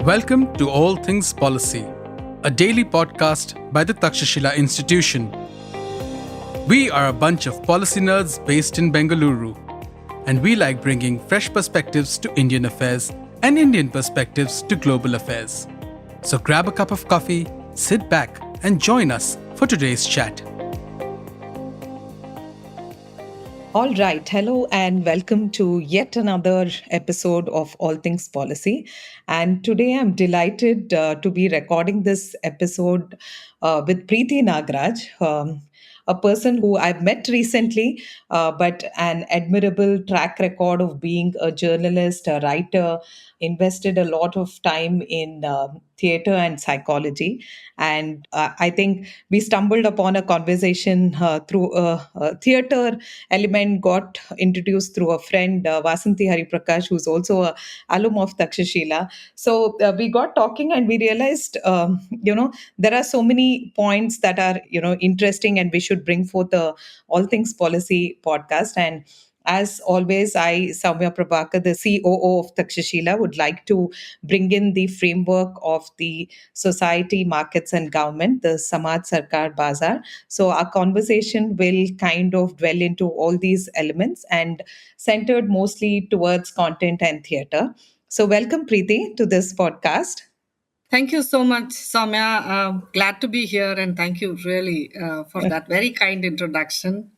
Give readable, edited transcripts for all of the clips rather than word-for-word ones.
Welcome to All Things Policy, a daily podcast by the Takshashila Institution. We are a bunch of policy nerds based in Bengaluru, and we like bringing fresh perspectives to Indian affairs and Indian perspectives to global affairs. So grab a cup of coffee, sit back, and join us for today's chat. All right. Hello and welcome to yet another episode of All Things Policy. And today I'm delighted to be recording this episode with Preethi Nagaraj, a person who I've met recently, but an admirable track record of being a journalist, a writer, invested a lot of time in theater and psychology. And I think we stumbled upon a conversation through a theater element, got introduced through a friend, Vasanthi Hariprakash, who's also a alum of Takshashila. So we got talking and we realized, there are so many points that are, interesting and we should bring forth a All Things Policy podcast. And as always, I, Sowmya Prabhakar, the COO of Takshashila, would like to bring in the framework of the society, markets, and government, the Samaj Sarkar Bazaar. So, our conversation will kind of dwell into all these elements and centered mostly towards content and theatre. So, welcome, Preeti, to this podcast. Thank you so much, Sowmya. Glad to be here, and thank you really for that very kind introduction.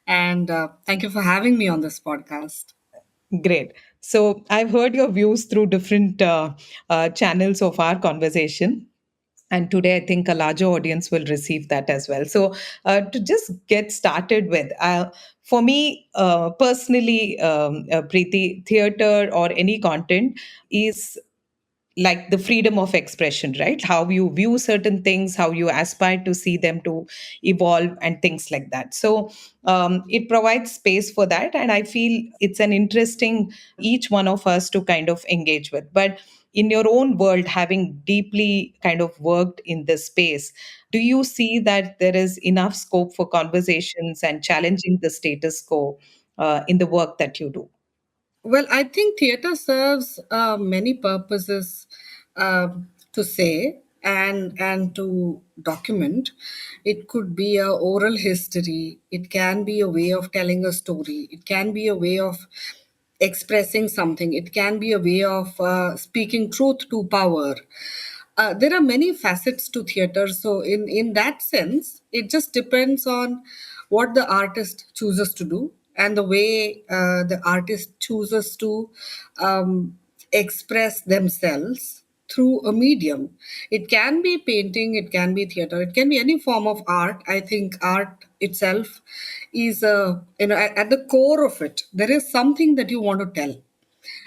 And thank you for having me on this podcast. Great. So, I've heard your views through different channels of our conversation. And today, I think a larger audience will receive that as well. So, to just get started with, for me personally, Preeti, theater or any content is like the freedom of expression, right? How you view certain things, how you aspire to see them to evolve, and things like that. So it provides space for that. And I feel it's an interesting, each one of us to kind of engage with. But in your own world, having deeply kind of worked in this space, do you see that there is enough scope for conversations and challenging the status quo in the work that you do? Well, I think theater serves many purposes to say and to document. It could be a oral history. It can be a way of telling a story. It can be a way of expressing something. It can be a way of speaking truth to power. There are many facets to theater. So, in that sense, it just depends on what the artist chooses to do and the way the artist chooses to express themselves through a medium. It can be painting, it can be theater, it can be any form of art. I think art itself is at the core of it. There is something that you want to tell,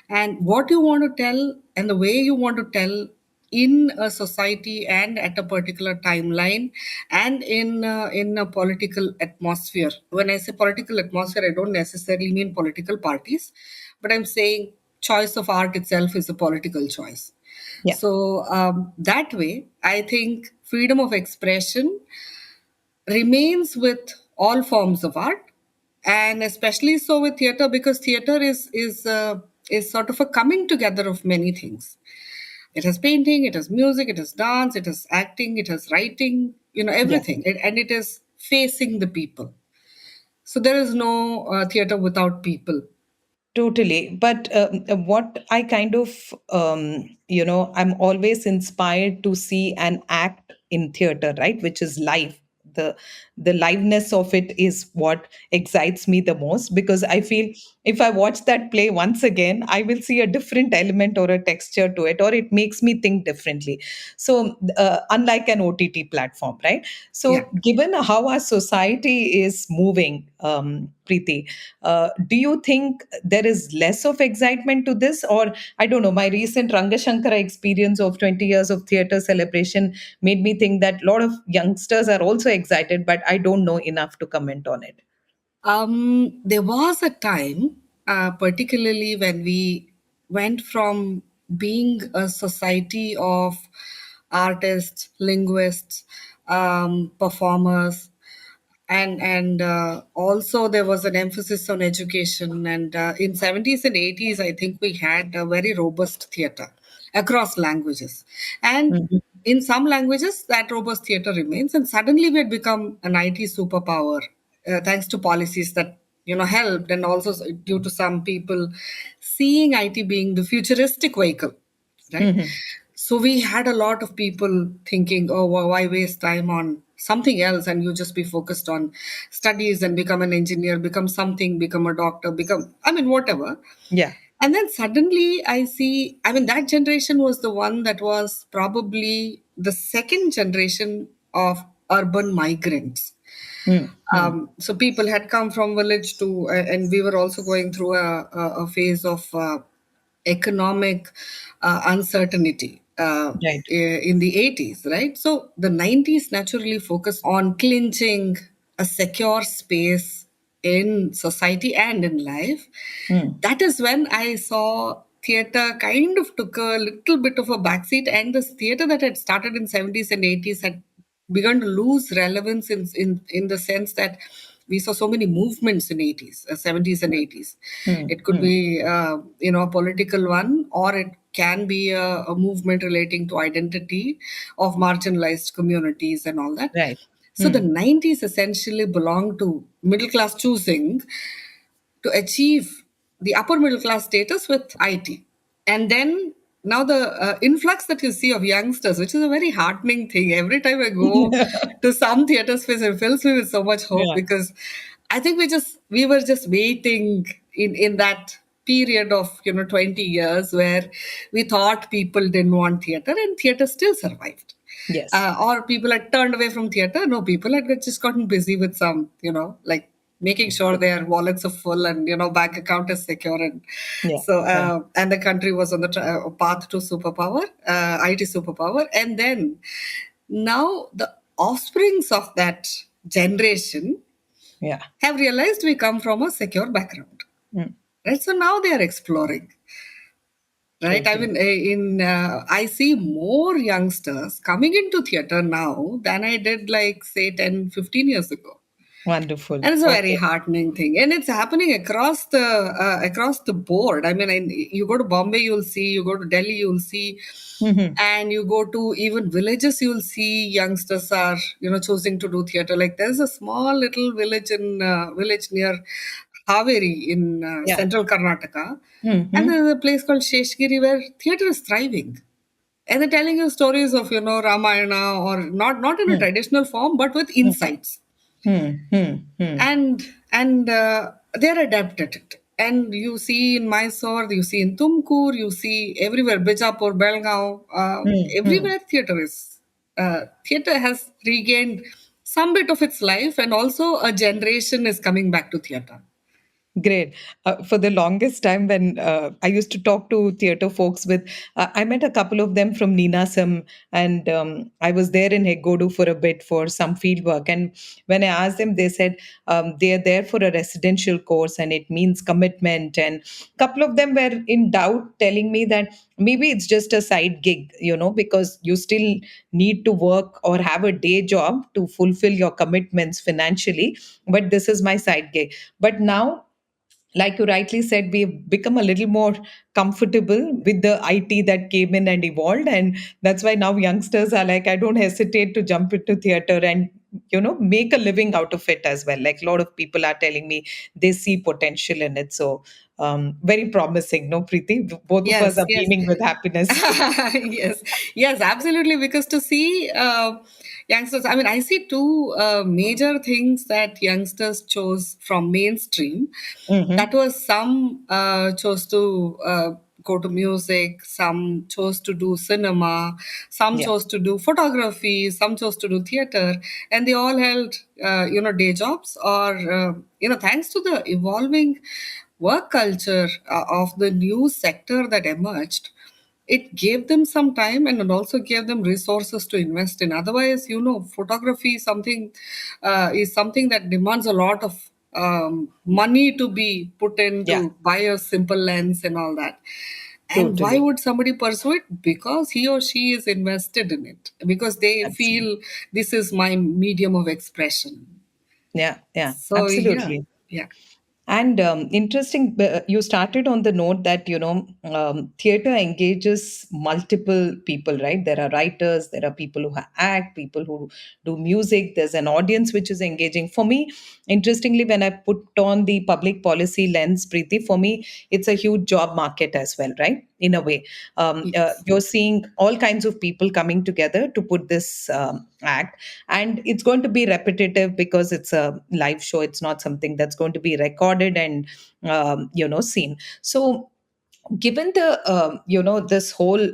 and what you want to tell and the way you want to tell in a society and at a particular timeline and in a political atmosphere. When I say political atmosphere, I don't necessarily mean political parties, but I'm saying choice of art itself is a political choice. Yeah. So that way, I think freedom of expression remains with all forms of art, and especially so with theater, because theater is sort of a coming together of many things. It has painting, it has music, it has dance, it has acting, it has writing, Yeah. everything. And it is facing the people. So there is no theater without people. Totally. But what I kind of, I'm always inspired to see an act in theater, right? Which is live. The the liveness of it is what excites me the most, because I feel if I watch that play once again, I will see a different element or a texture to it, or it makes me think differently. So unlike an OTT platform, right? Yeah. So given how our society is moving, Preeti, do you think there is less of excitement to this? Or I don't know, my recent Rangashankara experience of 20 years of theatre celebration made me think that a lot of youngsters are also excited, but I don't know enough to comment on it. There was a time, particularly when we went from being a society of artists, linguists, performers, and also there was an emphasis on education. And in 70s and 80s, I think we had a very robust theater. across languages. And Mhm. in some languages, that robust theater remains. And suddenly we had become an IT superpower, thanks to policies that helped, and also due to some people seeing IT being the futuristic vehicle, right? Mhm. So we had a lot of people thinking, oh, why waste time on something else, and you just be focused on studies and become an engineer, become something, become a doctor, become, I mean, whatever. Yeah. And then suddenly I see, I mean, that generation was the one that was probably the second generation of urban migrants. Mm. Mm. So people had come from village to, and we were also going through a phase of economic uncertainty Right. in the 80s, right? So the 90s naturally focused on clinching a secure space in society and in life. Mm. That is when I saw theater kind of took a little bit of a backseat, and this theater that had started in 70s and 80s had begun to lose relevance in the sense that we saw so many movements in 80s, 70s and 80s. Mm. It could Mm. be a political one, or it can be a movement relating to identity of marginalized communities and all that. Right. So the Mm. 90s essentially belonged to middle class choosing to achieve the upper middle class status with IT. And then now the influx that you see of youngsters, which is a very heartening thing. Every time I go to some theater space, it fills me with so much hope, Yeah. because I think we were just waiting in that period of 20 years where we thought people didn't want theater, and theater still survived. Yes. Or people had turned away from theater. No, people had just gotten busy with some, like making sure their wallets are full, and bank account is secure, and Yeah. so Yeah. and the country was on the path to superpower, IT superpower. And then now the offsprings of that generation Yeah. have realized we come from a secure background, Mm. right? So now they are exploring, right? I Totally. mean, I see more youngsters coming into theater now than I did, like, say, 10, 15 years ago. Wonderful. And it's a very Okay. heartening thing, and it's happening across the board. I mean, you go to Bombay, you'll see; you go to Delhi, you'll see; Mhm. and you go to even villages, you'll see youngsters are choosing to do theater. Like, there's a small little village near Haveri in Yeah. central Karnataka, and Mhm. there's a place called Sheshgiri where theater is thriving, and they're telling you stories of Ramayana, or not in a Mm. traditional form, but with Mm. insights. Mm. Mm. Mm. And they're adept at it. And you see in Mysore, you see in Tumkur, you see everywhere, Bijapur, Belgaum, Mm. Mm. everywhere theater has regained some bit of its life, and also a generation is coming back to theater. Great. For the longest time, when I used to talk to theater folks I met a couple of them from Ninasam, and I was there in Hegodu for a bit for some field work. And when I asked them, they said they are there for a residential course and it means commitment. And a couple of them were in doubt, telling me that maybe it's just a side gig, because you still need to work or have a day job to fulfill your commitments financially. But this is my side gig. But now, like you rightly said, we've become a little more comfortable with the IT that came in and evolved. And that's why now youngsters are like, I don't hesitate to jump into theater and, make a living out of it as well. Like a lot of people are telling me they see potential in it. So, very promising, no, Preeti? Both of us Yes, are yes. beaming with happiness. Yes, yes, absolutely. Because to see youngsters, I mean, I see two major things that youngsters chose from mainstream. That Hmm. was, some chose to go to music, some chose to do cinema, some Yeah. chose to do photography, some chose to do theater, and they all held, day jobs, or, thanks to the evolving work culture of the new sector that emerged. It gave them some time, and it also gave them resources to invest in. Otherwise, photography is something that demands a lot of money to be put in Yeah. to buy a simple lens and all that. And why Totally. would somebody pursue it? Because he or she is invested in it, because they Absolutely. feel this is my medium of expression. Yeah. Yeah. So yeah, Absolutely. yeah. And interesting, you started on the note that, theater engages multiple people, right? There are writers, there are people who act, people who do music, there's an audience which is engaging. For me, interestingly, when I put on the public policy lens, Preeti, for me, it's a huge job market as well, right? In a way, Yes. you're seeing all kinds of people coming together to put this act, and it's going to be repetitive because it's a live show. It's not something that's going to be recorded and seen. So given the this whole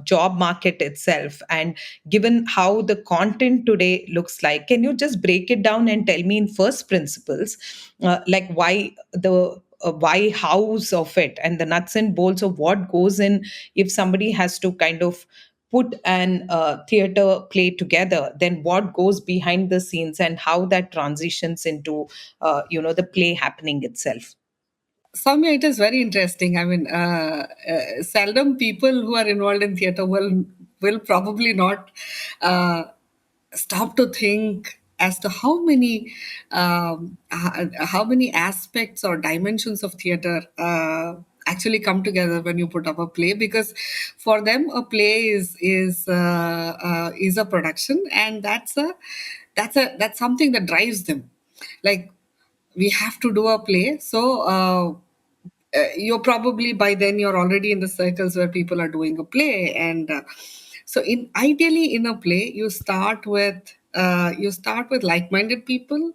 job market itself, and given how the content today looks like, can you just break it down and tell me in first principles, like why house of it, and the nuts and bolts of what goes in, if somebody has to kind of put an theater play together, then what goes behind the scenes and how that transitions into the play happening itself. Soumya, it is very interesting. I mean, seldom people who are involved in theater will probably not uh, stop to think as to how many aspects or dimensions of theater actually come together when you put up a play. Because for them, a play is a production, and that's something that drives them. Like, we have to do a play, so you're probably, by then you're already in the circles where people are doing a play. And so in ideally in a play, you start with like-minded people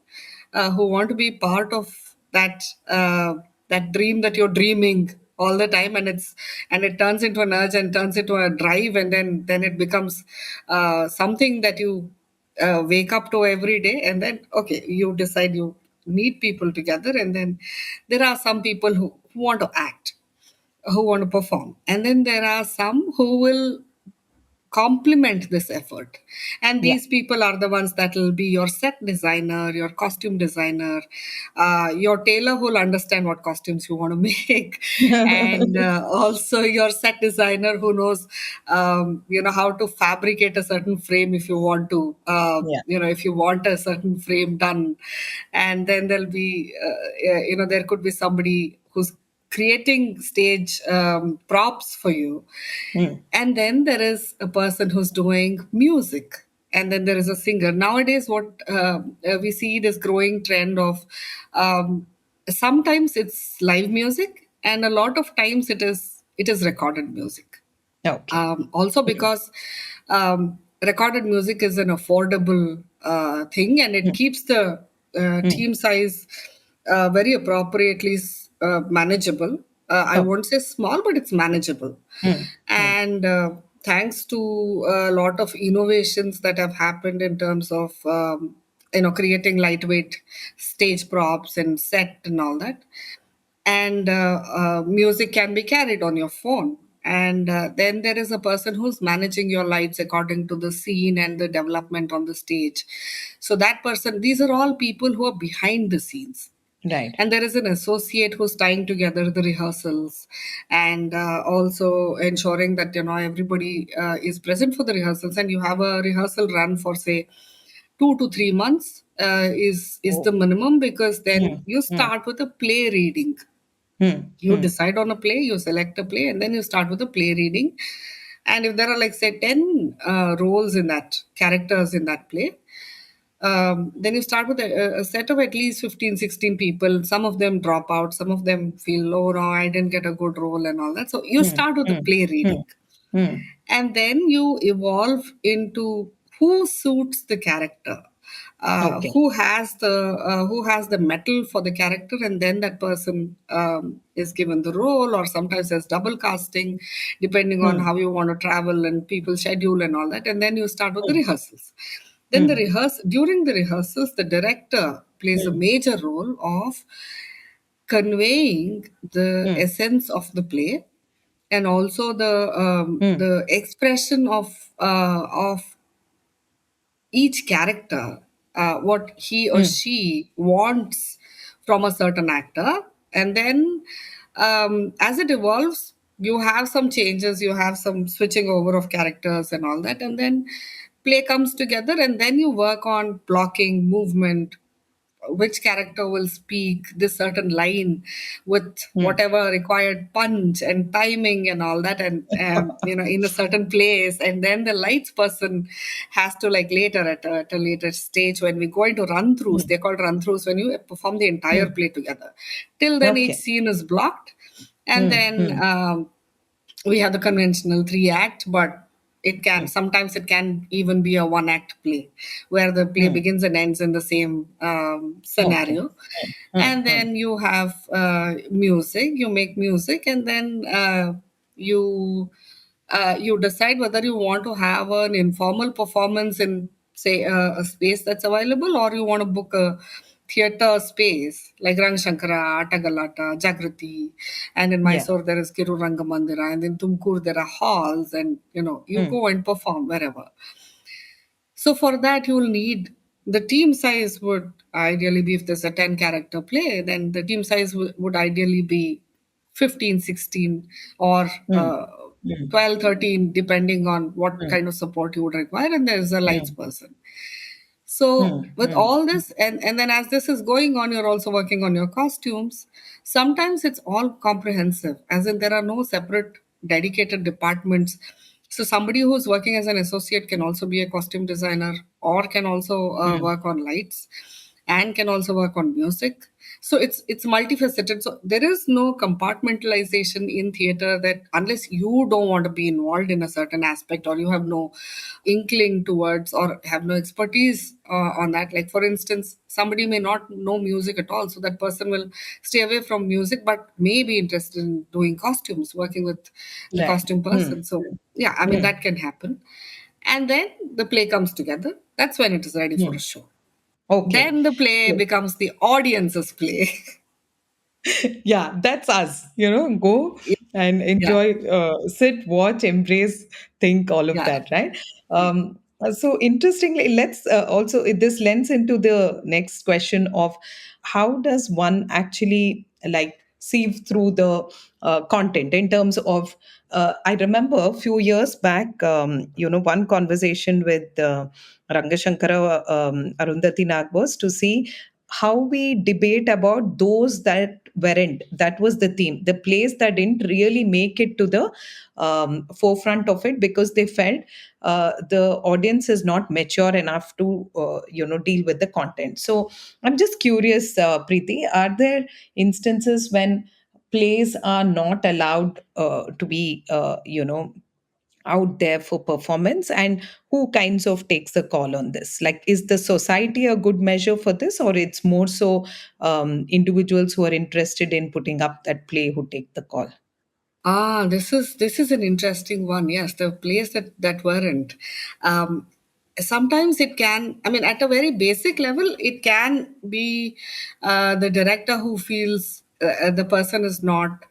who want to be part of that dream that you're dreaming all the time. And it turns into an urge and turns into a drive, and then it becomes something that you wake up to every day. And then, okay, you decide you meet people together, and then there are some people who want to act, who want to perform, and then there are some who will complement this effort. And Yeah. these people are the ones that will be your set designer, your costume designer, your tailor who will understand what costumes you want to make, and also your set designer who knows how to fabricate a certain frame if you want to, Yeah. if you want a certain frame done. And then there'll be there could be somebody who's creating stage props for you. Mm. And then there is a person who's doing music, and then there is a singer. Nowadays, what we see this growing trend of, sometimes it's live music, and a lot of times it is recorded music. Okay. Also because recorded music is an affordable thing, and it Mm. keeps the Mm. team size very appropriately manageable. I Okay. won't say small, but it's manageable. Mm. Mm. And thanks to a lot of innovations that have happened in terms of creating lightweight stage props and set and all that, and music can be carried on your phone. And then there is a person who's managing your lights according to the scene and the development on the stage. So that person, these are all people who are behind the scenes. Right. And there is an associate who's tying together the rehearsals, and also ensuring that everybody is present for the rehearsals. And you have a rehearsal run for, say, 2 to 3 months is the Oh. minimum, because then Mm. you Mm. start with a play reading. Mm. You Mm. decide on a play, you select a play, and then you start with a play reading. And if there are, like, say, 10 roles in that, characters in that play, then you start with a set of at least 15, 16 people. Some of them drop out, some of them feel, oh no, I didn't get a good role and all that. So you Mm. start with the Mm. play Mm. reading, Mm. and then you evolve into who suits the character, Okay. who has the metal for the character, and then that person is given the role. Or sometimes there's double casting, depending on Mm. how you want to travel and people schedule and all that. And then you start with the Mm. rehearsals. Then Mm. during the rehearsals, the director plays a Mm. major role of conveying the Mm. essence of the play, and also Mm. the expression of each character, what he or Mm. she wants from a certain actor. And then, as it evolves, you have some changes, you have some switching over of characters and all that. And then play comes together, and then you work on blocking, movement, which character will speak this certain line with Hmm. whatever required punch and timing and all that, and in a certain place, and then the lights person has to, like, later at a later stage, when we go into run throughs, Hmm. they're called run throughs, when you perform the entire Hmm. play together. Till then, each Okay. scene is blocked, and Hmm. then Hmm. we have the conventional three act, but it can Hmm. sometimes it can even be a one act play where the play Hmm. begins and ends in the same Okay. scenario. Hmm. And Hmm. then you have music, you make music, and then you you decide whether you want to have an informal performance in, say, a space that's available, or you want to book a theater space like Rangashankara, Atagalata, Jagrati, and in Yeah. Mysore there is Kiru Rangamandira, and in Tumkur there are halls, and you Hmm. go and perform wherever. So for that, you will need the team size would ideally be, if there's a 10 character play, then the team size would ideally be 15, 16, or Hmm. Hmm. 12, 13, depending on what Hmm. kind of support you would require. And there's a lights Hmm. person. So Hmm. with Hmm. all this, and then as this is going on, you're also working on your costumes. Sometimes it's all comprehensive, as in there are no separate dedicated departments. So somebody who's working as an associate can also be a costume designer, or can also Hmm. work on lights, and can also work on music. So it's multifaceted. So there is no compartmentalization in theater, that unless you don't want to be involved in a certain aspect, or you have no inkling towards, or have no expertise on that. Like, for instance, somebody may not know music at all, so that person will stay away from music, but may be interested in doing costumes, working with the Right. costume Hmm. person. So yeah, I mean, Hmm. that can happen. And then the play comes together. That's when it is ready for Hmm. a show. Okay. Then the play becomes the audience's play. Yeah, that's us, go and Yeah, enjoy, sit, watch, embrace, think, all of yeah, that, right? yeah. So interestingly, let's also, this lends into the next question of how does one actually, like, sieve through the content in terms of, I remember a few years back, one conversation with Rangashankara, Arundhati Nag, was to see how we debate about those that weren't. That was the theme. The plays that didn't really make it to the forefront of it because they felt the audience is not mature enough to, deal with the content. So I'm just curious, Preeti, are there instances when plays are not allowed to be, out there for performance, and who kinds of takes the call on this? Like, is the society a good measure for this, or it's more so individuals who are interested in putting up that play who take the call? This is an interesting one. Yes, the plays that weren't. Um, Sometimes it can. I mean, at a very basic level, it can be the director who feels the person is not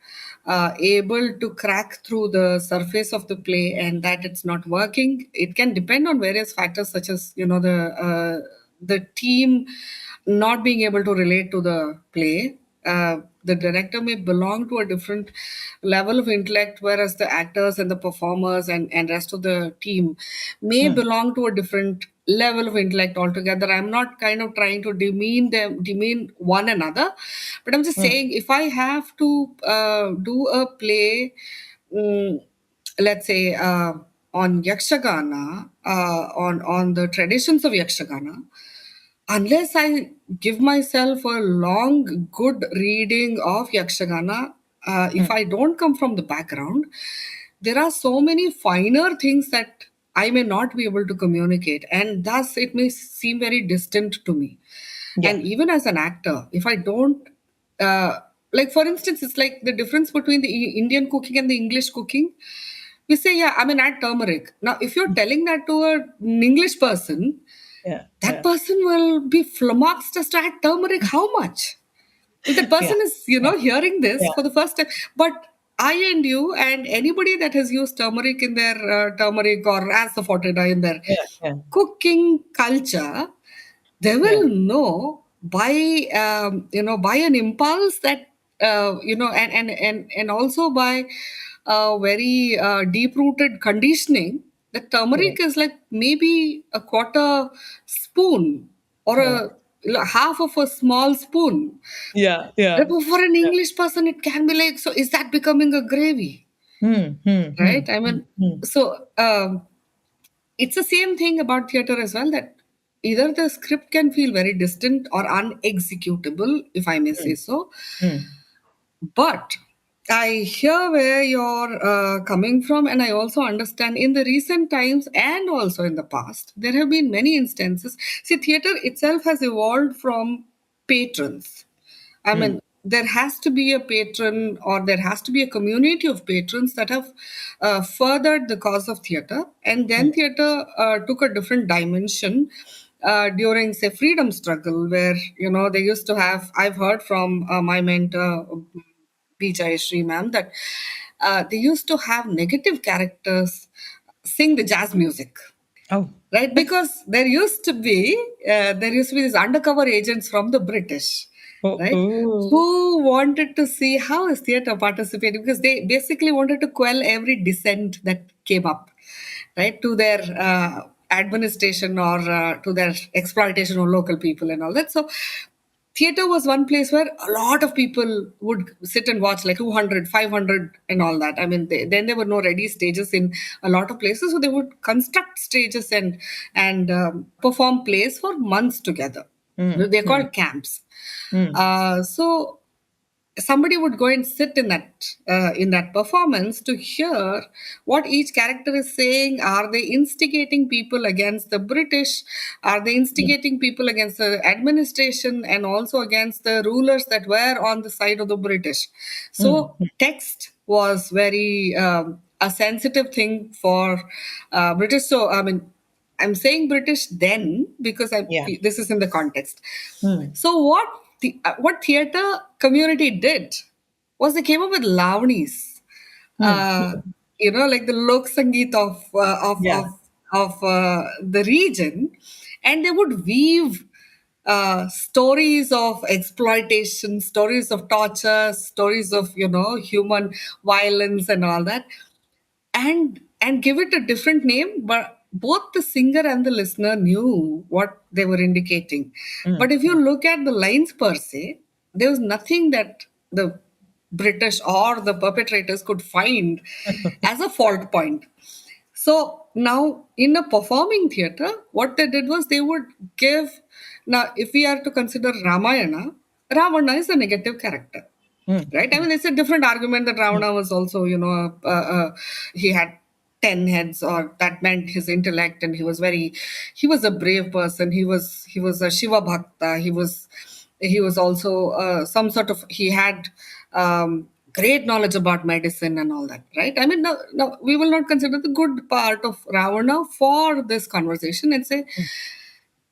able to crack through the surface of the play, and that it's not working. It can depend on various factors, such as the team not being able to relate to the play. The director may belong to a different level of intellect, whereas the actors and the performers and rest of the team may Hmm. belong to a different level of intellect altogether. I'm not kind of trying to demean one another, but I'm just Hmm. saying, if I have to do a play, mm, let's say, on Yakshagana, on the traditions of Yakshagana, unless I give myself a long, good reading of Yakshagana, if Hmm. I don't come from the background, there are so many finer things that I may not be able to communicate, and thus it may seem very distant to me. Yeah. And even as an actor, if I don't, like, for instance, it's like the difference between the Indian cooking and the English cooking. We say, yeah, I mean, add turmeric. Now, if you're telling that to an English person, Yeah. that Yeah. person will be flummoxed as to add turmeric how much. If that person Yeah. is, Yeah. hearing this Yeah. for the first time. But I and you and anybody that has used turmeric in their turmeric or asafoetida in their Yeah. Yeah. cooking culture, they Yeah. will know by by an impulse that and also by very deep rooted conditioning, that turmeric Correct. is like maybe a quarter spoon or a Correct. half of a small spoon. Yeah, yeah. But for an English person, it can be like, so is that becoming a gravy? Hmm, hmm, hmm, Right? I hmm, mean, hmm, so it's the same thing about theater as well, that either the script can feel very distant or unexecutable, if I may say so. hmm, But I hear where you're coming from, and I also understand in the recent times and also in the past, there have been many instances. See, theater itself has evolved from patrons. I hmm, mean, there has to be a patron, or there has to be a community of patrons that have furthered the cause of theater. And hmm. then theater took a different dimension during, say, freedom struggle, where, they used to have, I've heard from my mentor, B. Jayashree ma'am, that they used to have negative characters sing the jazz music, Oh, right? Because there used to be these undercover agents from the British, oh, right, oh. who wanted to see how is theater participating, because they basically wanted to quell every dissent that came up, right, to their administration, or to their exploitation of local people and all that. So theater was one place where a lot of people would sit and watch, like 200, 500, and all that. I mean, then there were no ready stages in a lot of places, so they would construct stages and perform plays for months together. Hmm, They're hmm, called camps. hmm, So somebody would go and sit in that performance to hear what each character is saying. Are they instigating people against the British? Are they hmm, instigating people against the administration, and also against the rulers that were on the side of the British? hmm, So text was very a sensitive thing for British. So I mean, I'm saying British then because yeah. this is in the context. Hmm, So what theater community did was they came up with lavanies, hmm, like the lok sangeet of yeah. the region, and they would weave stories of exploitation, stories of torture, stories of human violence and all that, and give it a different name, but both the singer and the listener knew what they were indicating. Hmm, But if you hmm, look at the lines per se, there was nothing that the British or the perpetrators could find as a fault point. So now in a performing theater, what they did was they would give. Now, if we are to consider Ramayana, Ravana is a negative character, hmm, right? I mean, it's a different argument that hmm, Ravana was also, he had 10 heads, or that meant his intellect, and he was a brave person. He was a Shiva Bhakta. He was also some sort of, he had great knowledge about medicine and all that, right? I mean, no, we will not consider the good part of Ravana for this conversation and say,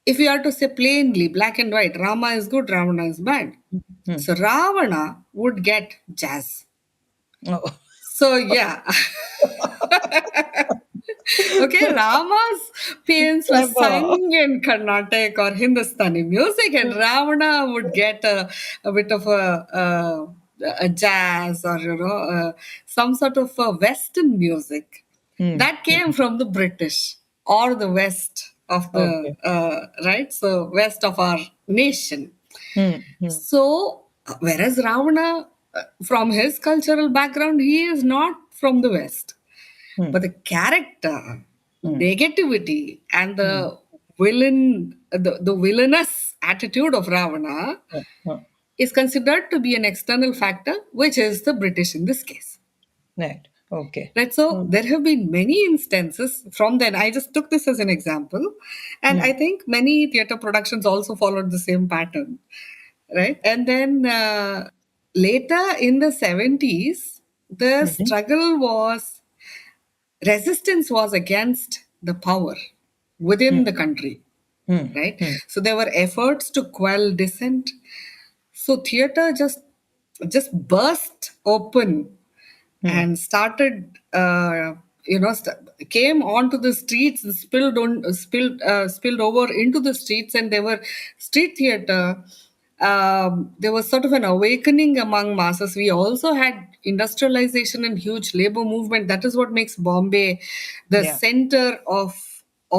if we are to say plainly, black and white, Rama is good, Ravana is bad. hmm. So Ravana would get jazz. Oh, So yeah. Okay, Rama's parents were clever. sung in Carnatic or Hindustani music, and Ravana would get a bit of a jazz, or some sort of a Western music Hmm, that came hmm. from the British or the West of the Okay. right, so west of our nation. Hmm, hmm, So, whereas Ravana, from his cultural background, he is not from the West. hmm, But the character, hmm, negativity, and hmm, the villainous attitude of Ravana hmm, hmm. is considered to be an external factor, which is the British in this case. Right. Okay. Right. So Hmm, there have been many instances from then. I just took this as an example. And hmm, I think many theater productions also followed the same pattern. Right. And then later in the 70s, the mhm, struggle was, resistance was against the power hmm, within the country. hmm, Right. hmm, So there were efforts to quell dissent. So theater just burst open hmm. and started came onto the streets and spilled over into the streets, and there were street theater. There was sort of an awakening among masses. We also had industrialization and huge labor movement. That is what makes Bombay the Yeah. center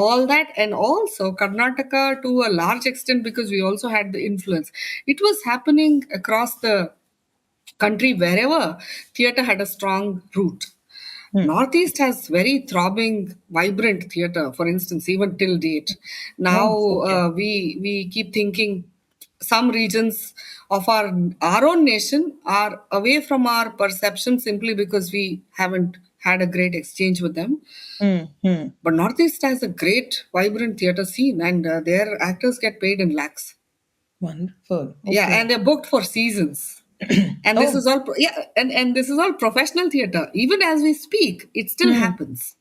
all that, and also Karnataka to a large extent, because we also had the influence. It was happening across the country wherever theatre had a strong root. Hmm. Northeast has very throbbing, vibrant theatre, for instance, even till date. Now Oh, okay. we keep thinking some regions of our own nation are away from our perception simply because we haven't had a great exchange with them. Hmm. Hmm. But Northeast has a great, vibrant theatre scene, and their actors get paid in lakhs. Wonderful. Yeah, Okay. and they're booked for seasons. And this Oh, is all, and this is all professional theatre. Even as we speak, it still hmm. happens,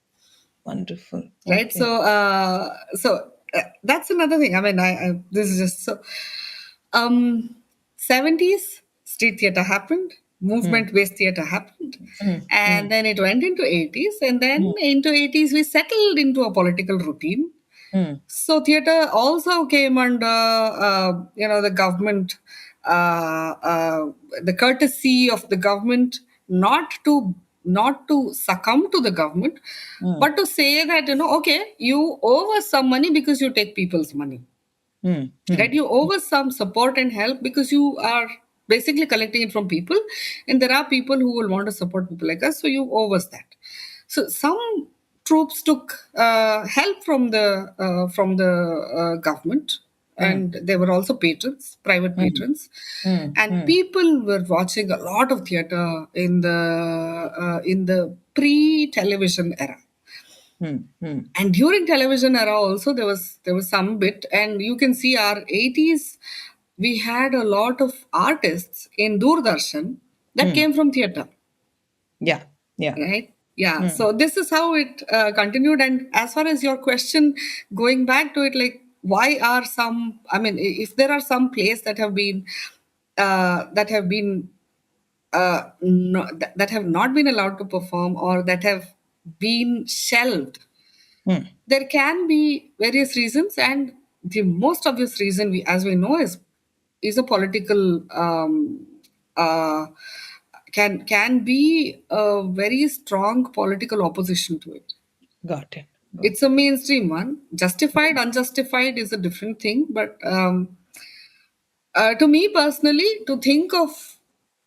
Wonderful. right? Okay. So that's another thing. I mean, this is just so. Um, 70s street theatre happened, Hmm. movement based theatre happened, Hmm. Hmm. and then it went into 80s, and then Hmm. into 80s we settled into a political routine. Hmm. So theatre also came under, the government, the courtesy of the government, not to succumb to the government, Hmm. but to say that, okay, you owe us some money because you take people's money, Hmm. Hmm. right? You owe us some support and help because you are basically collecting it from people, and there are people who will want to support people like us, so you owe us that. So some troops took help from the government, Hmm. and there were also patrons, private Hmm. patrons, Hmm. and Hmm. people were watching a lot of theater in the pre-television era. Hmm. Hmm. And during television era also there was some bit, and you can see our 80s, we had a lot of artists in Doordarshan that Hmm. came from theater, Yeah. Yeah. right? Yeah, Hmm. so this is how it continued. And as far as your question, going back to it, like, why are some, I mean, if there are some plays that have not been allowed to perform, or that have been shelved, Hmm. there can be various reasons, and the most obvious reason, as we know, is a political, uh, can be a very strong political opposition to it. Got it. Got It's a mainstream one. Justified, unjustified is a different thing, but to me personally, to think of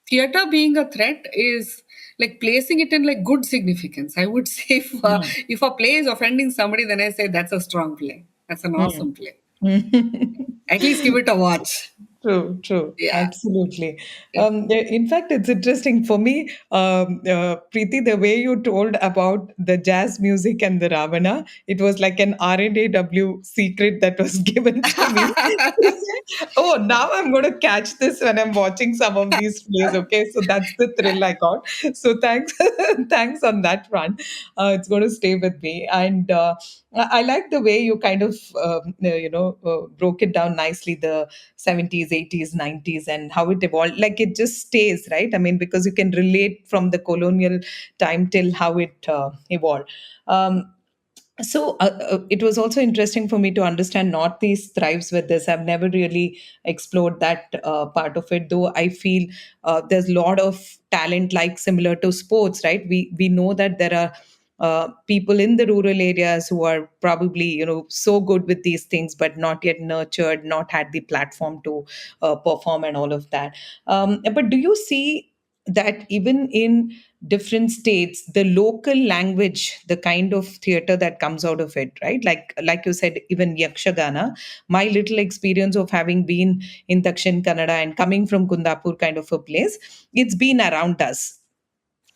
theater being a threat is like placing it in like good significance. I would say it. if a play is offending somebody, then I say that's a strong play. That's an Hmm. awesome play. Hmm. At least give it a watch. True, true, Yeah. absolutely. Yeah. In fact, it's interesting for me, Preeti, the way you told about the jazz music and the Ravana. It was like an R&AW secret that was given to me. Oh, now I'm going to catch this when I'm watching some of these plays. Okay, so that's the thrill I got. So thanks, thanks on that front. It's going to stay with me, and I like the way you kind of broke it down nicely. The 70s, 80s, 90s, and how it evolved. Like it just stays, right? I mean, because you can relate from the colonial time till how it evolved. It was also interesting for me to understand Northeast thrives with this. I've never really explored that part of it, though I feel there's a lot of talent, like similar to sports, right? We know that there are people in the rural areas who are probably so good with these things but not yet nurtured, not had the platform to perform and all of that. But do you see that even in different states, the local language, the kind of theater that comes out of it, right? Like you said, even Yakshagana, my little experience of having been in Dakshin Kannada and coming from Kundapur kind of a place, it's been around us.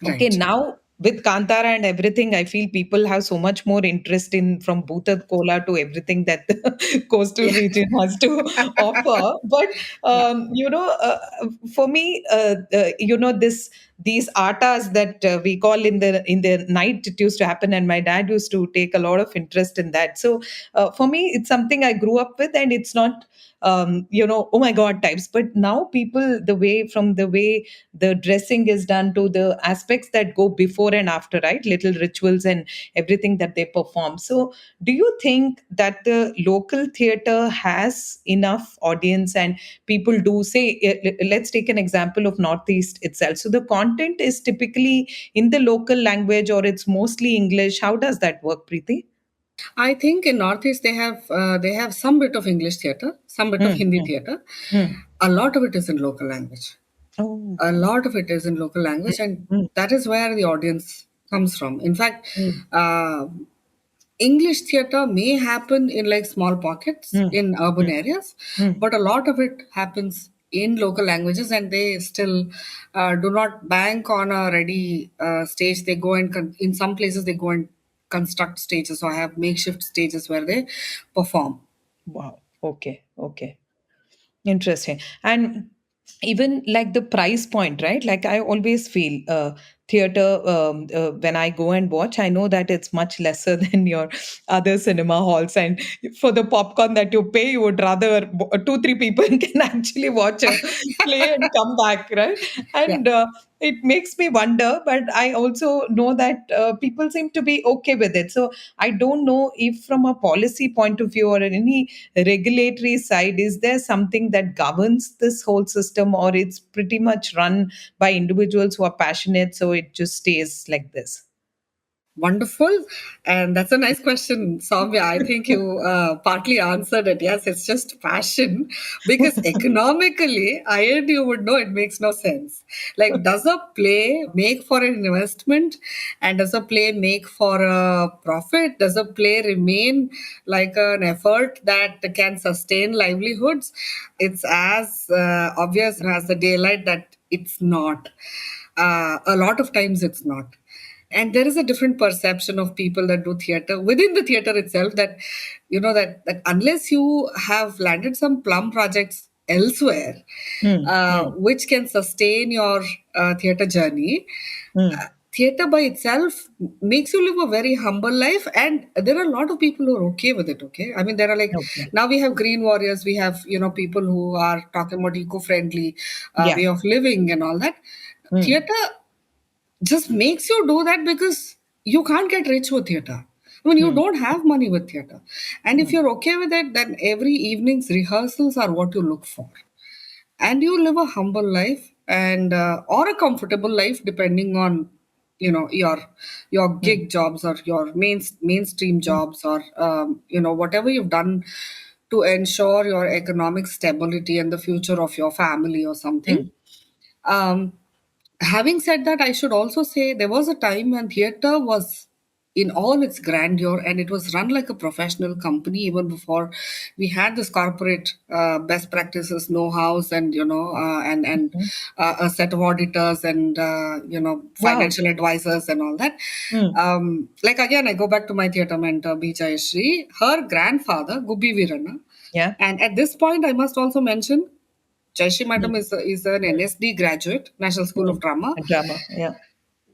Okay, Right. now with Kantara and everything, I feel people have so much more interest in from Bhutad Kola to everything that the coastal Yeah. region has to offer. But Yeah. for me, this these artas that we call in the night, it used to happen, and my dad used to take a lot of interest in that. So for me, it's something I grew up with, and it's not oh my god types. But now people, the way the dressing is done to the aspects that go before and after, right? Little rituals and everything that they perform. So do you think that the local theater has enough audience, and people do say, let's take an example of Northeast itself. So the content is typically in the local language, or it's mostly English. How does that work, Preeti? I think in Northeast they have some bit of English theatre, some bit of Hmm. Hindi Hmm. theatre. Hmm. A lot of it is in local language. Oh. A lot of it is in local language, and Hmm. that is where the audience comes from. In fact, Hmm. uh, English theatre may happen in like small pockets Hmm. in urban Hmm. areas, Hmm. but a lot of it happens in local languages, and they still do not bank on a ready stage. They go and in some places they go and construct stages or have makeshift stages where they perform. Wow. Okay. Okay. Interesting. And even like the price point, right? Like I always feel theater, when I go and watch, I know that it's much lesser than your other cinema halls. And for the popcorn that you pay, you would rather two, three people can actually watch a play and come back, right? Yeah. And it makes me wonder, but I also know that people seem to be okay with it. So I don't know if from a policy point of view or any regulatory side, is there something that governs this whole system, or it's pretty much run by individuals who are passionate, so it just stays like this? Wonderful. And that's a nice question, Soumya. I think you partly answered it. Yes, it's just passion because economically, I and you would know it makes no sense. Like, does a play make for an investment and does a play make for a profit? Does a play remain like an effort that can sustain livelihoods? It's as obvious as the daylight that it's not. A lot of times it's not, and there is a different perception of people that do theater within the theater itself, that that unless you have landed some plum projects elsewhere, Hmm, hmm, which can sustain your theater journey, hmm. theater by itself makes you live a very humble life, and there are a lot of people who are okay with it. Okay, I mean, there are like, Okay. now we have green warriors, we have people who are talking about eco-friendly Yeah. way of living and all that. Hmm, Theater just makes you do that because you can't get rich with theater. I mean, you hmm, don't have money with theater. And if hmm, you're okay with it, then every evening's rehearsals are what you look for. And you live a humble life and or a comfortable life, depending on your hmm, gig jobs or your mainstream hmm, jobs, or whatever you've done to ensure your economic stability and the future of your family or something. hmm, um, Having said that, I should also say there was a time when theater was in all its grandeur, and it was run like a professional company even before we had this corporate best practices know-hows, and hmm. a set of auditors and Wow. financial advisors and all that. Hmm. Like, again, I go back to my theater mentor B Jayashree. Her grandfather Gubbi Virana, Yeah. and at this point I must also mention Jaishi Madam Hmm, is an NSD graduate, National School hmm. of Drama, A drama. Yeah.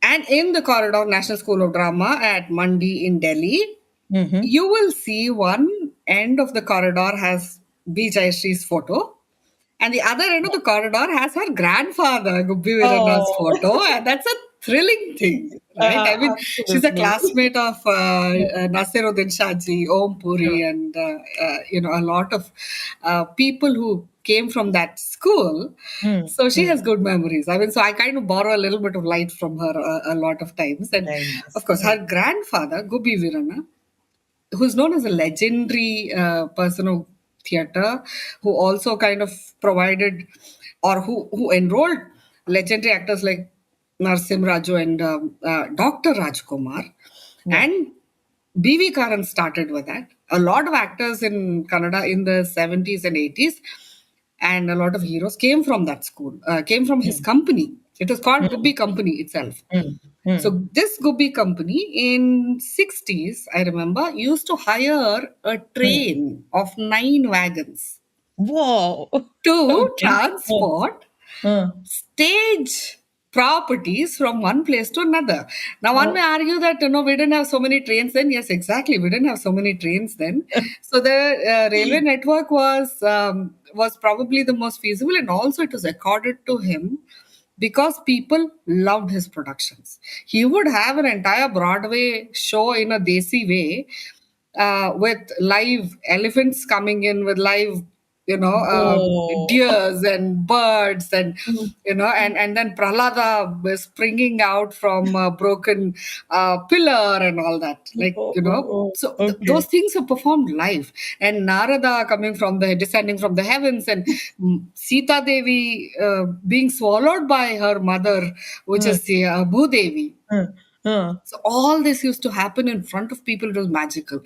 and in the corridor of National School of Drama at Mandi in Delhi, Mm-hmm. you will see one end of the corridor has B. Jayashree's photo, and the other end of the corridor has her grandfather, Gubbi Virana's Oh, photo, and that's a thrilling thing, right? I mean, she's a absolutely. classmate of Nasiruddin Shaji, Om Yeah. Puri, and a lot of people who came from that school. Hmm, So she hmm. has good memories. I mean, so I kind of borrow a little bit of light from her a lot of times, and of Nice. course, Hmm, her grandfather, Gubbi Virana, who's known as a legendary person of theatre, who also kind of provided, or who enrolled legendary actors like Narsim Raju and Dr. Rajkumar, yeah. and B.V. Karan started with that. A lot of actors in Kannada in the 70s and 80s, and a lot of heroes came from that school, came from his Hmm, company. It was called hmm, Gubbi Company itself. hmm, hmm, So this Gubbi company in 60s, I remember, used to hire a hmm. train of 9 wagons Whoa. to Okay. Hmm, transport hmm, stage properties from one place to another. Now, one may oh, argue that we didn't have so many trains then. Yes, exactly, we didn't have so many trains then. So the railway network was probably the most feasible, and also it was accorded to him because people loved his productions. He would have an entire Broadway show in a desi way, with live elephants coming in, with live Oh. deers and birds, and Mm. and then Prahlada was springing out from a broken pillar and all that, like, Oh, oh, so oh. Okay. those things are performed live, and Narada coming from the descending from the heavens, and Sita Devi being swallowed by her mother, which Uh, is the Bhudevi. uh, uh, So all this used to happen in front of people. It was magical.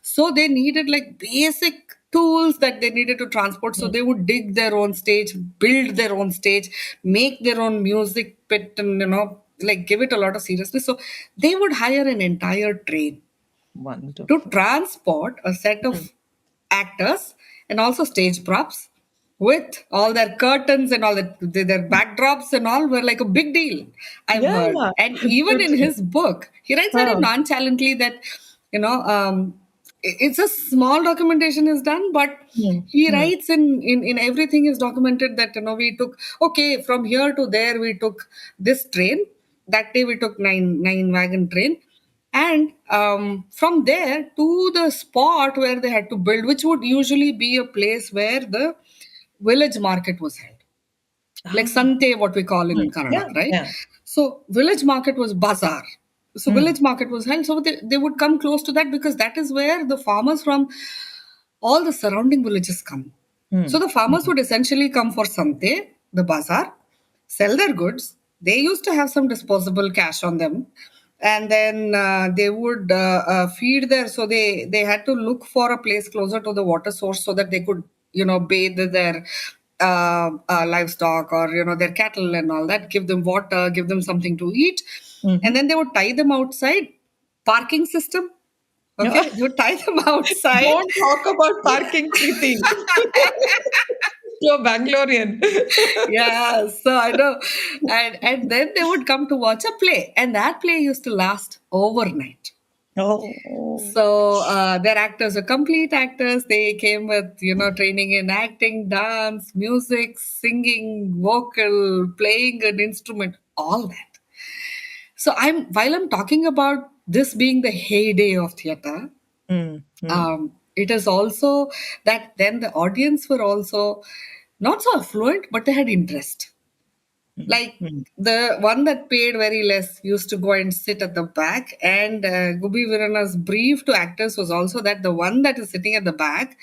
So they needed like basic tools that they needed to transport. So mm. they would dig their own stage, build their own stage, make their own music pit, and like give it a lot of seriousness. So they would hire an entire train to Wonderful. transport a set Mm. of actors and also stage props with all their curtains and all that, their backdrops and all were like a big deal, I've Yeah, heard. And even in totally. his book, he writes very Huh. nonchalantly that, you know, um, it's a small documentation is done, but Mm, he mm, writes in everything is documented that, we took, okay, from here to there, we took this train. That day we took nine wagon train, and from there to the spot where they had to build, which would usually be a place where the village market was held, like Ah, Sante, what we call in mm. Kannada, Yeah, right? yeah. So village market was bazaar. So Mm, village market was held. So they would come close to that because that is where the farmers from all the surrounding villages come. So mm, the farmers mm, would essentially come for Sante, the bazaar, sell their goods. They used to have some disposable cash on them, and then they would feed their. So they had to look for a place closer to the water source so that they could, bathe their livestock, or their cattle and all that. Give them water, give them something to eat, and mhm. then they would tie them outside. Parking system. Okay, they would tie them outside. Don't talk about parking, Preeti. You're Bangalorean. Yeah, so I know. And then they would come to watch a play, and that play used to last overnight. Oh. So their actors are complete actors. They came with, training in acting, dance, music, singing, vocal, playing an instrument, all that. So while I'm talking about this being the heyday of theater, Mm, mm, it is also that then the audience were also not so affluent, but they had interest. mm, Like mm, the one that paid very less used to go and sit at the back. And Gubi Virana's brief to actors was also that the one that is sitting at the back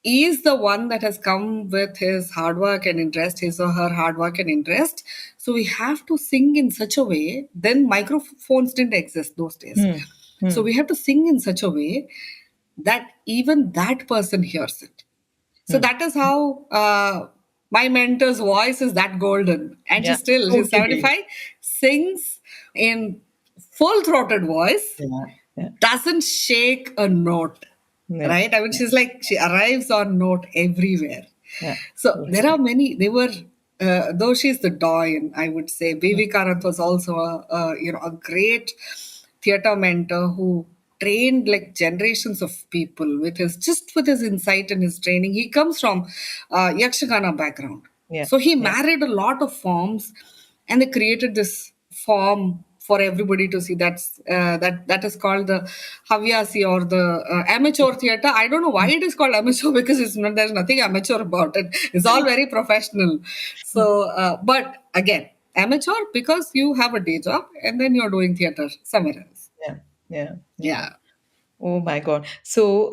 is the one that has come with his hard work and interest, his or her hard work and interest. So we have to sing in such a way. Then microphones didn't exist those days. mm, So mm, we have to sing in such a way that even that person hears it. So mm. that is how my mentor's voice is that golden. And Yeah, she's totally. 75, sings in full throated voice, Yeah, yeah, doesn't shake a note, yeah, right? I mean, she's like, she arrives on note everywhere. yeah, So there are totally. many, they were, though she's the doyen, I would say, Mm, Bibi Karanth was also a great theater mentor who trained like generations of people with his insight and his training. He comes from Yakshagana background. yeah, So he yeah. married a lot of forms, and they created this form for everybody to see. That is called the Havyasi, or the amateur theater. I don't know why it is called amateur because there's nothing amateur about it. It's all very professional. So, but again, amateur because you have a day job and then you're doing theater somewhere else. Yeah, yeah, yeah. Yeah. Oh my God. So,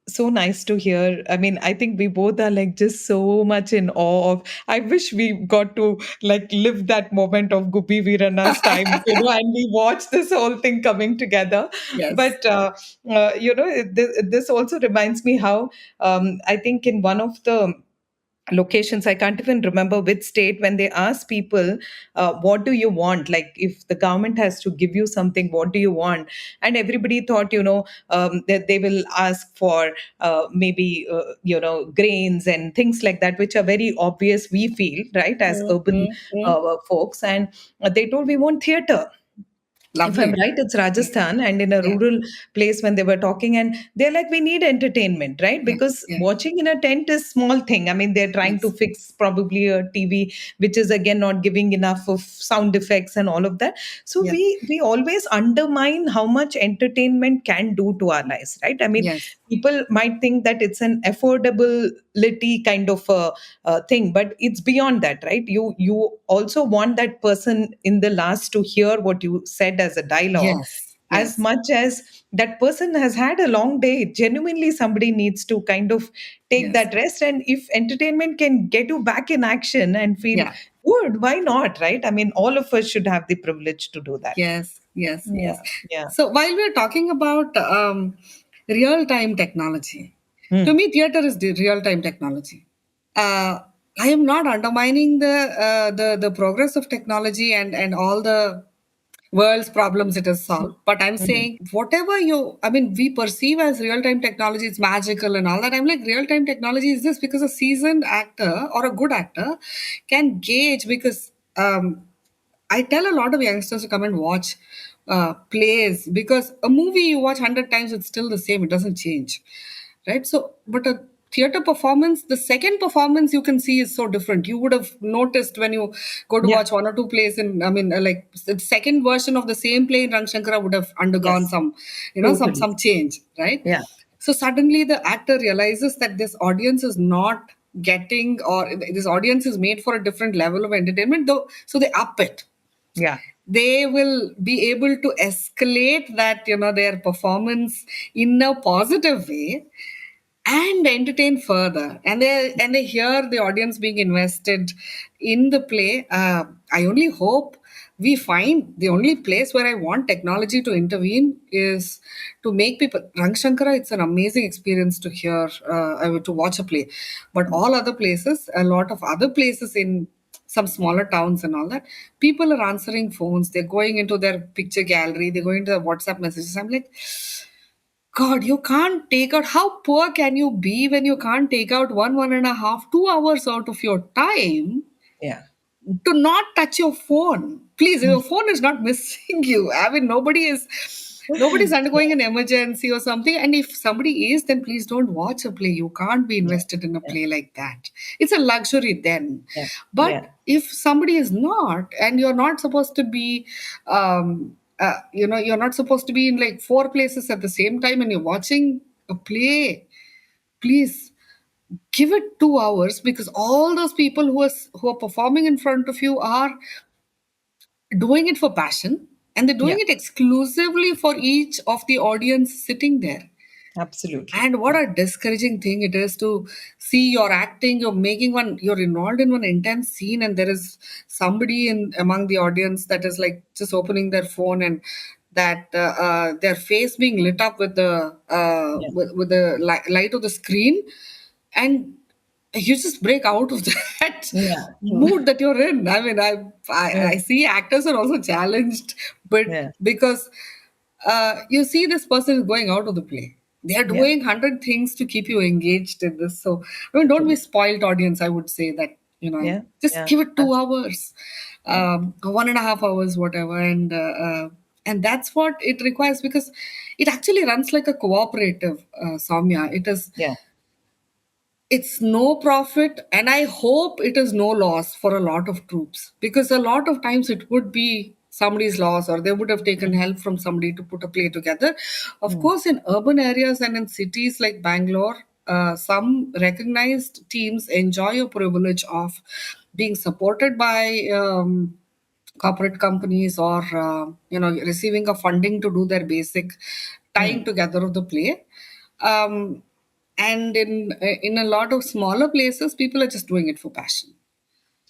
so nice to hear. I mean, I think we both are like just so much in awe of. I wish we got to like live that moment of Guppy Veerana's time, and we watch this whole thing coming together. Yes. But, this also reminds me how I think in one of the locations, I can't even remember which state, when they ask people, what do you want, like if the government has to give you something, what do you want? And everybody thought, that they will ask for grains and things like that, which are very obvious, we feel, right, as urban Mm-hmm. folks. And they told, we want theater. If I'm Lovely. right, it's Rajasthan, and in a Yeah. rural place when they were talking, and they're like, we need entertainment, right? Yeah. Because Yeah. watching in a tent is small thing. I mean, they're trying to Yes. fix probably a TV, which is again not giving enough of sound effects and all of that. So Yeah. we always undermine how much entertainment can do to our lives, right? I mean, Yes. people might think that it's an affordability kind of a thing, but it's beyond that, right? You also want that person in the last to hear what you said as a dialogue, Yes. as Yes. much as that person has had a long day. Genuinely, somebody needs to kind of take Yes. that rest, and if entertainment can get you back in action and feel Yeah. good, why not, right? I mean, all of us should have the privilege to do that. Yes, yes, Yeah, yes. yeah. So while we're talking about real-time technology, to Hmm. me, theater is the real-time technology. Uh, I am not undermining the progress of technology and all the world's problems it has solved, but I'm Hmm. saying whatever I mean, we perceive as real-time technology, it's magical and all that. I'm like, real-time technology is this because a seasoned actor or a good actor can gauge because. I tell a lot of youngsters to come and watch plays because a movie you watch 100 times, it's still the same. It doesn't change, right? So, but a theater performance, the second performance you can see is so different. You would have noticed when you go to Yeah, watch one or two plays in, I mean, like the second version of the same play in Rang Shankara would have undergone yes, some, totally. some change, right? Yeah, So suddenly the actor realizes that this audience is not getting, or this audience is made for a different level of entertainment, though, so they up it. yeah, They will be able to escalate that, their performance in a positive way and entertain further, and they hear the audience being invested in the play. I only hope we find the only place where I want technology to intervene is to make people. Rang Shankara, it's an amazing experience to hear, to watch a play, but all other places, a lot of other places in some smaller towns and all that, people are answering phones, they're going into their picture gallery, they're going to their WhatsApp messages. I'm like, God, you can't take out, how poor can you be when you can't take out 1.5, 2 hours out of your time yeah. to not touch your phone? Please, Hmm. your phone is not missing you. I mean, nobody's undergoing an emergency or something. And if somebody is, then please don't watch a play. You can't be Yeah, invested in a yeah, play like that. It's a luxury then. yeah, yeah, But if somebody is not, and you're not supposed to be, you're not supposed to be in like four places at the same time and you're watching a play, please give it 2 hours, because all those people who are performing in front of you are doing it for passion, and they're yeah. doing it exclusively for each of the audience sitting there. Absolutely. And what Yeah. a discouraging thing it is to see you're acting, you're involved in one intense scene, and there is somebody in among the audience that is like just opening their phone, and that their face being lit up with the Yeah. with the light of the screen, and you just break out of that Yeah. True. mood that you're in. I mean, I Yeah. see actors are also challenged, but Yeah. because you see this person is going out of the play. They are Yeah. doing 100 things to keep you engaged in this. So, I mean, don't be True. spoiled, audience. I would say that, Yeah. just Yeah. give it two Abs- hours, Yeah. 1.5 hours, whatever, and that's what it requires, because it actually runs like a cooperative, Soumya. Yeah. It's no profit, and I hope it is no loss for a lot of troops, because a lot of times it would be somebody's loss, or they would have taken help from somebody to put a play together. Of Mm. course, in urban areas and in cities like Bangalore, some recognized teams enjoy a privilege of being supported by corporate companies, or receiving a funding to do their basic tying Mm. together of the play. um, and in a lot of smaller places, people are just doing it for passion,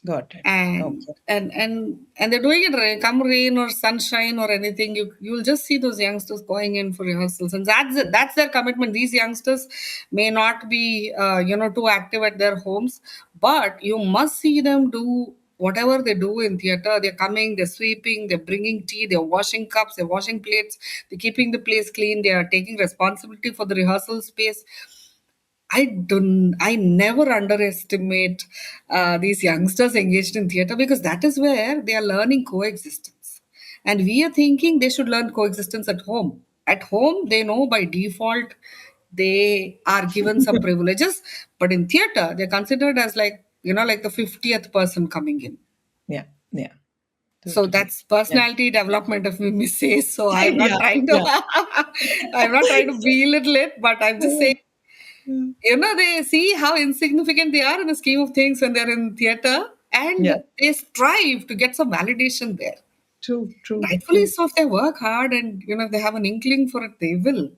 Got it. and Okay. and they're doing it come rain or sunshine or anything. You'll just see those youngsters going in for rehearsals, and that's their commitment. These youngsters may not be too active at their homes, but you must see them do whatever they do in theater. They're coming, they're sweeping, they're bringing tea, they're washing cups, they're washing plates, they're keeping the place clean, they are taking responsibility for the rehearsal space. I never underestimate these youngsters engaged in theater, because that is where they are learning coexistence. And we are thinking they should learn coexistence at home. At home, they know by default they are given some privileges, but in theater, they're considered as like, like the 50th person coming in. Yeah. Yeah. So Totally. that's Yeah. personality development, if we may say. So I'm not Yeah. trying to, Yeah. I'm not trying to belittle it, but I'm just saying, Mm. they see how insignificant they are in the scheme of things when they're in theater, Yeah. and they strive to get some validation there. True. True. Rightfully True. so, if they work hard and if they have an inkling for it, they will.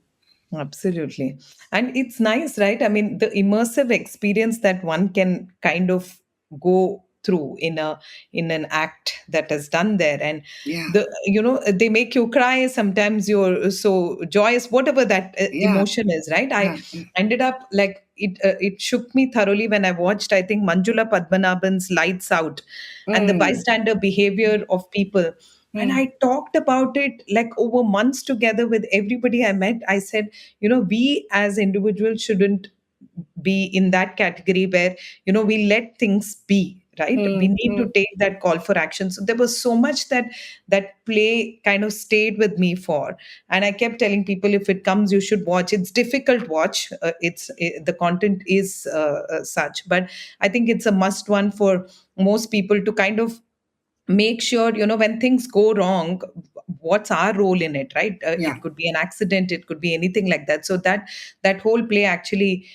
Absolutely. And it's nice, right? I mean, the immersive experience that one can kind of go through in an act that is done there. And Yeah, they make you cry, sometimes you're so joyous, whatever that yeah, emotion is, right? I yeah. Yeah. ended up like it shook me thoroughly when I watched, I think, Manjula Padmanabhan's Lights Out, and the Mm, bystander behavior of people. And mm, I talked about it like over months together with everybody I met. I said, we as individuals shouldn't be in that category where, we let things be, right? We mm, need to mm, take that call for action. So there was so much that play kind of stayed with me for. And I kept telling people, if it comes, you should watch. It's difficult watch. The content is such, but I think it's a must one for most people to kind of make sure, when things go wrong, what's our role in it, right? yeah. It could be an accident, it could be anything like that. So that whole play actually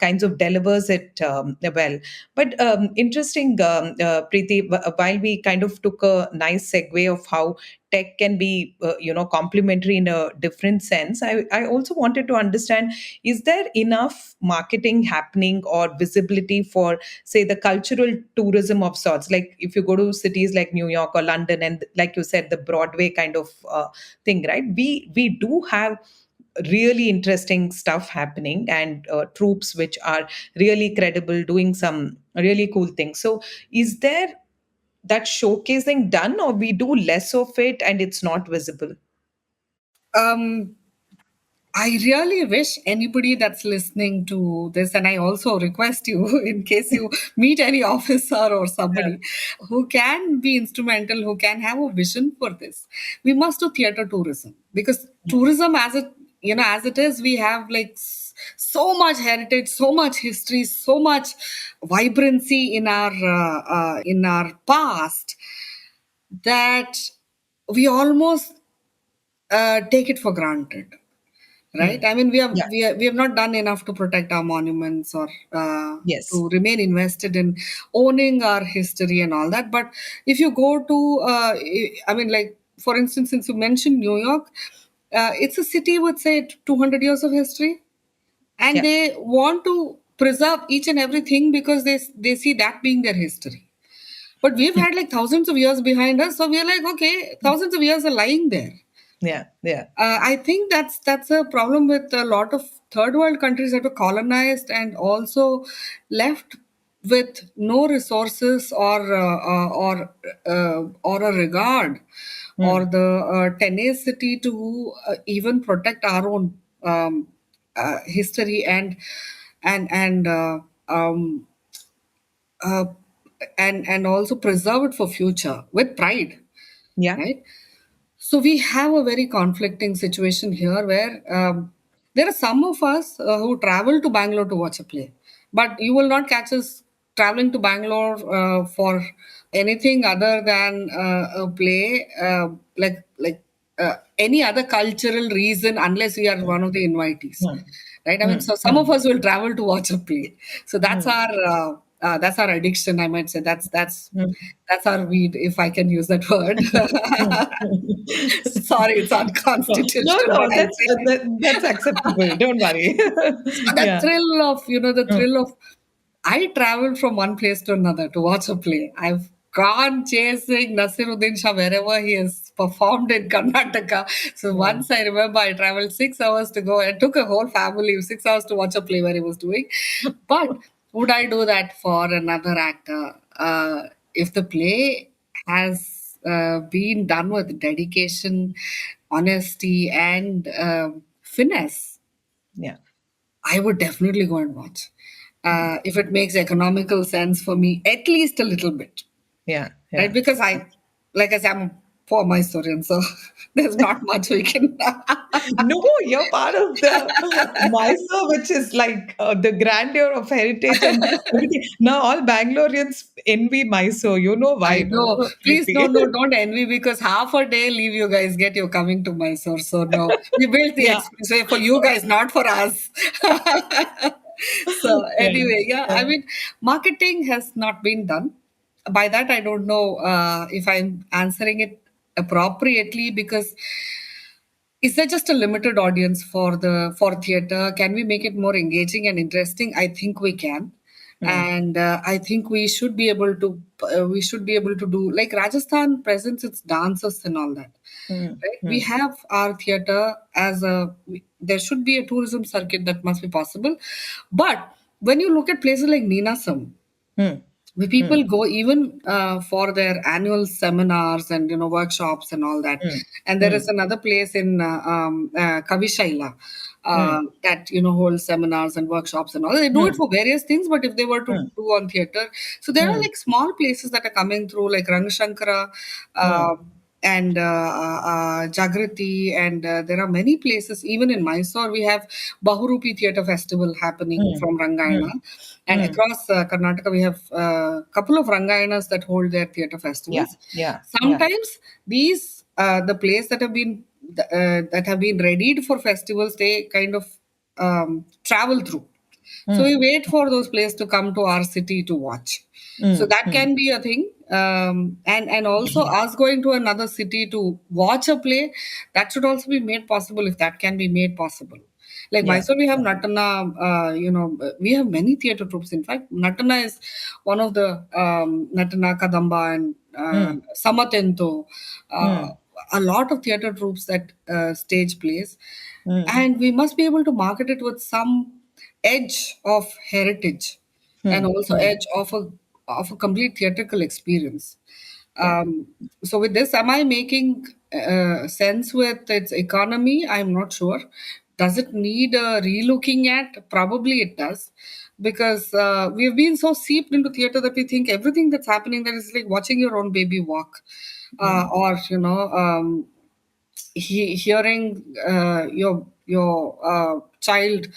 kinds of delivers it well. But interesting, Preeti, while we kind of took a nice segue of how tech can be complementary in a different sense, I also wanted to understand, is there enough marketing happening or visibility for, say, the cultural tourism of sorts? Like if you go to cities like New York or London, and like you said, the Broadway kind of thing, right? We do have really interesting stuff happening, and troops which are really credible, doing some really cool things. So is there that showcasing done, or we do less of it and it's not visible? Um, I really wish anybody that's listening to this, and I also request you, in case you meet any officer or Yeah. somebody who can be instrumental, who can have a vision for this, we must do theater tourism, because tourism, as it is, we have like so much heritage, so much history, so much vibrancy in our past, that we almost take it for granted, Hmm. right? I mean, Yeah. we have not done enough to protect our monuments, or Yes. to remain invested in owning our history and all that. But if you go to I mean, like, for instance, since you mentioned New York, it's a city with, say, 200 years of history, and Yeah. they want to preserve each and everything because they see that being their history. But we've had like thousands of years behind us, so we're like, okay, thousands of years are lying there. Yeah. Yeah. I think that's a problem with a lot of third world countries that were colonized and also left with no resources, or a regard, or Hmm. the tenacity to even protect our own history, and um, uh, and also preserve it for future with pride, Yeah. right? So we have a very conflicting situation here, where there are some of us who travel to Bangalore to watch a play, but you will not catch us traveling to Bangalore for anything other than a play, any other cultural reason, unless we are one of the invitees, Hmm. right? I mean, Hmm. so some Hmm. of us will travel to watch a play. So Hmm. that's our addiction, I might say. Hmm. That's our weed, if I can use that word. Hmm. Sorry, it's No, unconstitutional, no, but I'll say it. that's acceptable. Don't worry. So that Yeah. thrill of, the Mm. thrill of, I traveled from one place to another to watch a play. I've gone chasing Nasiruddin Shah wherever he has performed in Karnataka. So Mm. once I remember I traveled 6 hours to go, and took a whole family 6 hours to watch a play where he was doing. But would I do that for another actor? If the play has been done with dedication, honesty, and finesse, Yeah. I would definitely go and watch. If it makes economical sense for me, at least a little bit, Yeah. right? Yeah. Because like I said, for Mysorean, so there's not much we can. No, you're part of the Mysore, which is like the grandeur of heritage and everything. Now all Bangaloreans envy Mysore. You know I why, no, know. Please, Preeti? no, no, don't envy because half a day leave you guys get you coming to Mysore. So no, we built the Yeah, expressway for you guys, not for us. So yeah, anyway, yeah, yeah. I mean, marketing has not been done. By that, I don't know if I'm answering it appropriately because is there just a limited audience for the for theater? Can we make it more engaging and interesting? I think we can, Hmm, and I think we should be able to do like Rajasthan presents its dancers and all that. hmm, Right? We hmm, have our theater as there should be a tourism circuit that must be possible, but when you look at places like Ninasam, hmm, where hmm, people go even for their annual seminars and workshops and all that, hmm, and there hmm, is another place in Kavishaila hmm, that holds seminars and workshops and all. They do it hmm, for various things, but if they were to hmm, do on theater, so there are hmm, like small places that are coming through like Rangashankara, hmm, and Jagrati, and there are many places. Even in Mysore, we have Bahurupi Theatre Festival happening hmm, from Rangayana, hmm, and hmm. across Karnataka, we have a couple of Rangayanas that hold their theatre Yeah, festivals. yeah, yeah. Sometimes these the plays that have been readied for festivals, they kind of travel through. So we Hmm, wait for those players to come to our city to watch. So hmm, that hmm. can be a thing, and also us going to another city to watch a play, that should also be made possible if that can be made possible. Like Yeah, Mysore, we have yeah. Natana. We have many theatre troupes. In fact, Natana is one of the Natana Kadamba and Hmm, Samatento. Uh, hmm, a lot of theatre troupes that stage plays, hmm, and we must be able to market it with some edge of heritage and hmm, also hmm. edge of a complete theatrical experience. Yeah. So with this, am I making sense with its economy? I'm not sure. Does it need a relooking at? Probably it does, because we've been so seeped into theater that we think everything that's happening there is like watching your own baby walk, Hmm, or hearing your child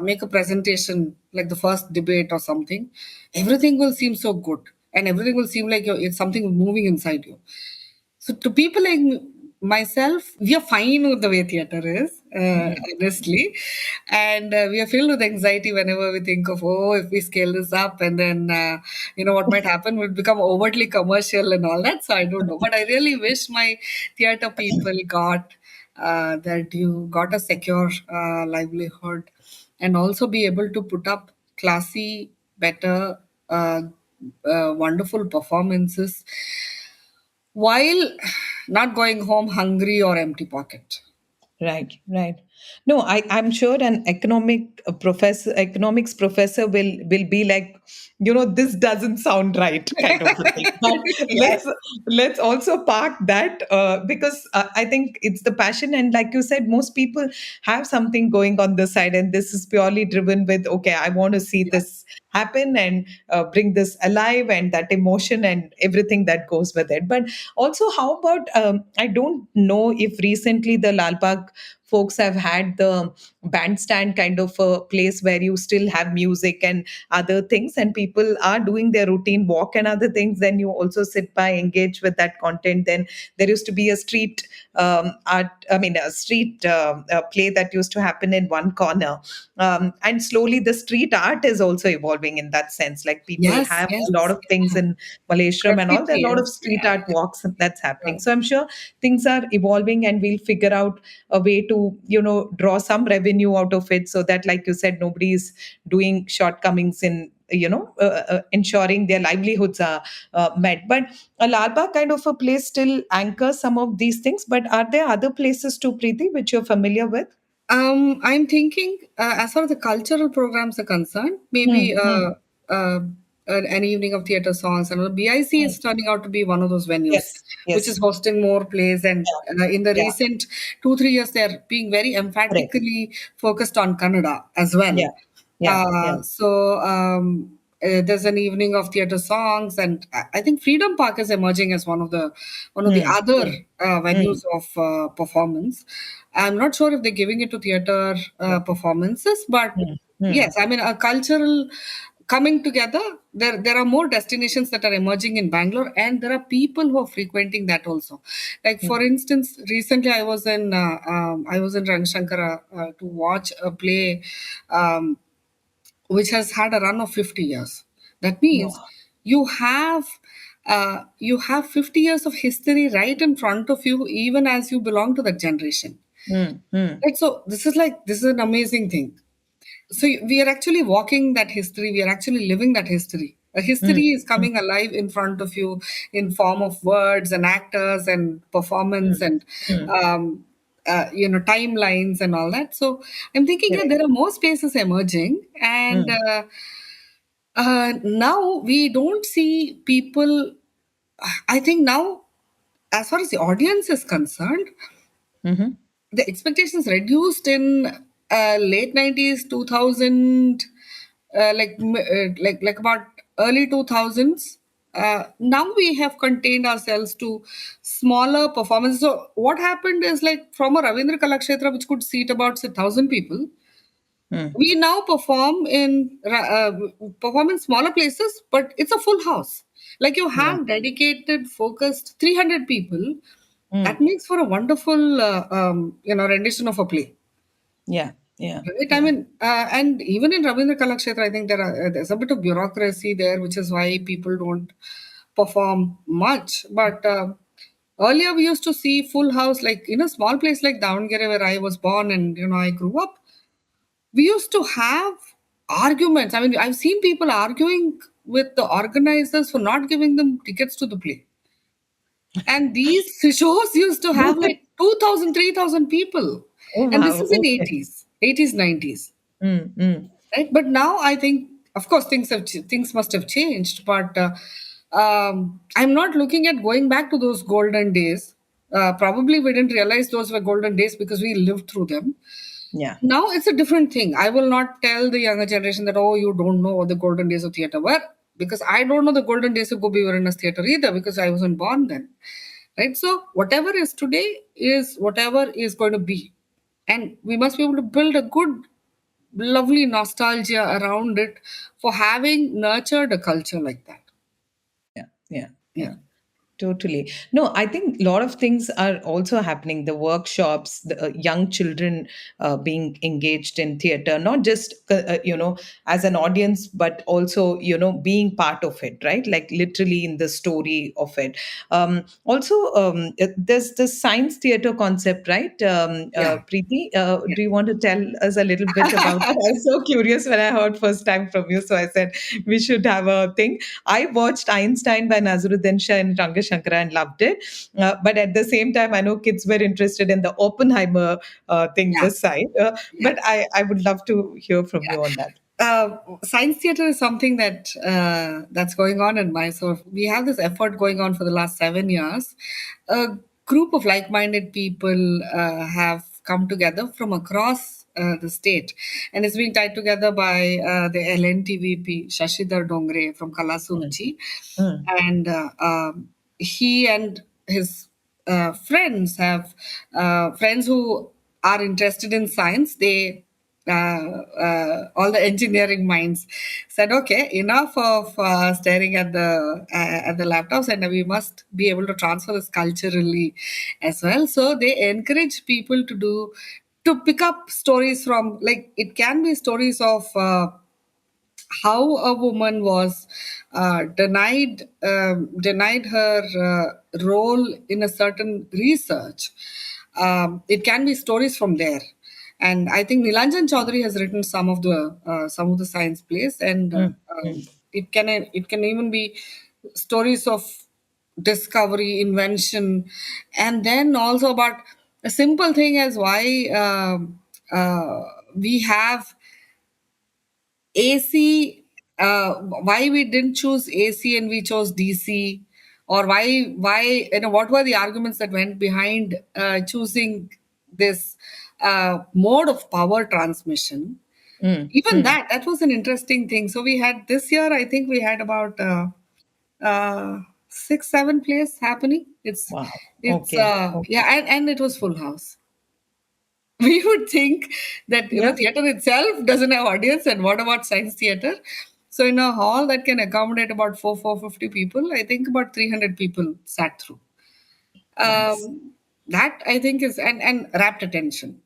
make a presentation like the first debate or something, everything will seem so good and everything will seem like it's something moving inside you. So to people like myself, we are fine with the way theater is, hmm. honestly, and we are filled with anxiety whenever we think of, oh, if we scale this up, and then what might happen will become overtly commercial and all that. So I don't know, but I really wish my theater people got a secure livelihood, and also be able to put up classy, better, wonderful performances while not going home hungry or empty pocket. Right, right. No, I'm sure an economics professor will be like, this doesn't sound right, kind of a thing. But Yes. let's let's also park that because I think it's the passion, and like you said, most people have something going on the side, and this is purely driven with, okay, I want to see Yeah. this happen and bring this alive, and that emotion and everything that goes with it. But also, how about I don't know if recently the Lal Bagh folks have had the bandstand kind of a place where you still have music and other things, and people are doing their routine walk and other things. Then you also sit by, engage with that content. Then there used to be a street art, I mean, a street play that used to happen in one corner. And slowly the street art is also evolving in that sense. Like people Yes, have yes. a lot of things Yeah. in Malaysian and all. There are a Graffiti lot of is, street yeah. art walks that's Yeah. happening. So I'm sure things are evolving, and we'll figure out a way to draw some revenue out of it, so that, like you said, nobody is doing shortcomings in ensuring their livelihoods are met. But a Larba kind of a place still anchors some of these things. But are there other places too, Preeti, which you're familiar with? I'm thinking, as far as the cultural programs are concerned, Hmm, maybe hmm, uh, an evening of theater songs, and BIC hmm. is turning out to be one of those venues, Yes, which yes. is hosting more plays. And in the Yeah, recent 2-3 years, they're being very correct. emphatically focused on Kannada as well. Yeah, yeah, yeah. So there's an evening of theater songs, and I think Freedom Park is emerging as one of the Mm, other mm, venues mm, of performance. I'm not sure if they're giving it to theater performances, but mm, mm, yes, I mean a cultural coming together. There are more destinations that are emerging in Bangalore, and there are people who are frequenting that also. Like for mm, instance, recently I was in Rangashankara to watch a play. Um, which has had a run of 50 years. That means wow. you have 50 years of history right in front of you, even as you belong to that generation. Mm, mm, Right. So this is an amazing thing. So we are actually walking that history. We are actually living that history. A mm, history is mm, coming alive in front of you in form of words and actors and performance mm, and mm. timelines and all that. So I'm thinking, yeah, Correct. there are more spaces emerging, and Mm, now we don't see people. I think now, as far as the audience is concerned, mhm, the expectations reduced in late 90s, 2000, like about early 2000s. Now we have contained ourselves to smaller performances. So what happened is, like, from a Ravindra Kalakshetra, which could seat about say 1,000 people, mm. we now perform in smaller places, but it's a full house. Like, you Yeah. have dedicated, focused 300 people. That Mm. makes for a wonderful, rendition of a play. Yeah. Yeah. Right? I Yeah. mean, and even in Ravindra Kalakshetra, I think there's a bit of bureaucracy there, which is why people don't perform much. But earlier we used to see full house, like in a small place like Davangere, where I was born and I grew up. We used to have arguments. I mean, I've seen people arguing with the organizers for not giving them tickets to the play. And these shows used to have like 2,000, 3,000 people. Oh And this wow. is in Okay. 80s, 90s. Mm, mm. Right? But now I think, of course, things must have changed. But I'm not looking at going back to those golden days. Probably we didn't realize those were golden days because we lived through them. Yeah. Now it's a different thing. I will not tell the younger generation that, oh, you don't know what the golden days of theater were, because I don't know the golden days of Gobi Varannas theater either, because I wasn't born then. Right? So whatever is today is whatever is going to be. And we must be able to build a good, lovely nostalgia around it for having nurtured a culture like that. Yeah. Yeah. Yeah. Yeah. Totally. No, I think a lot of things are also happening. The workshops, the young children being engaged in theater, not just, as an audience, but also, being part of it, right? Like literally in the story of it. There's the science theater concept, right? Yeah. Preeti, Yeah. do you want to tell us a little bit about it? I was so curious when I heard first time from you. So I said, we should have a thing. I watched Einstein by Nazaruddin Shah and Rangashankara and loved it. But at the same time, I know kids were interested in the Oppenheimer thing Yeah. this side. Yeah. But I would love to hear from Yeah. you on that. Science theater is something that's going on in Mysore. We have this effort going on for the last 7 years. A group of like-minded people have come together from across the state, and it's being tied together by the LNTVP Shashidhar Dongre from Mm, Kalasurchi, mm, and he and his friends who are interested in science. They all the engineering minds said, okay, enough of staring at the laptops, and we must be able to transfer this culturally as well. So they encourage people to pick up stories from, like, it can be stories of how a woman was denied her role in a certain research. It can be stories from there, and I think Nilanjan Chaudhary has written some of the science plays, and mm, mm. it can even be stories of discovery, invention, and then also about a simple thing as why we have AC, why we didn't choose AC and we chose DC, or why what were the arguments that went behind choosing this mode of power transmission. Mm, Even mm. that was an interesting thing. So we had this year, I think we had about uh, 6, 7 plays happening. Wow. It's Okay. Okay. yeah, and it was full house. We would think that Yeah. theater itself doesn't have audience, and what about science theater? So in a hall that can accommodate about 450 people, I think about 300 people sat through. Nice. That I think is and rapt attention,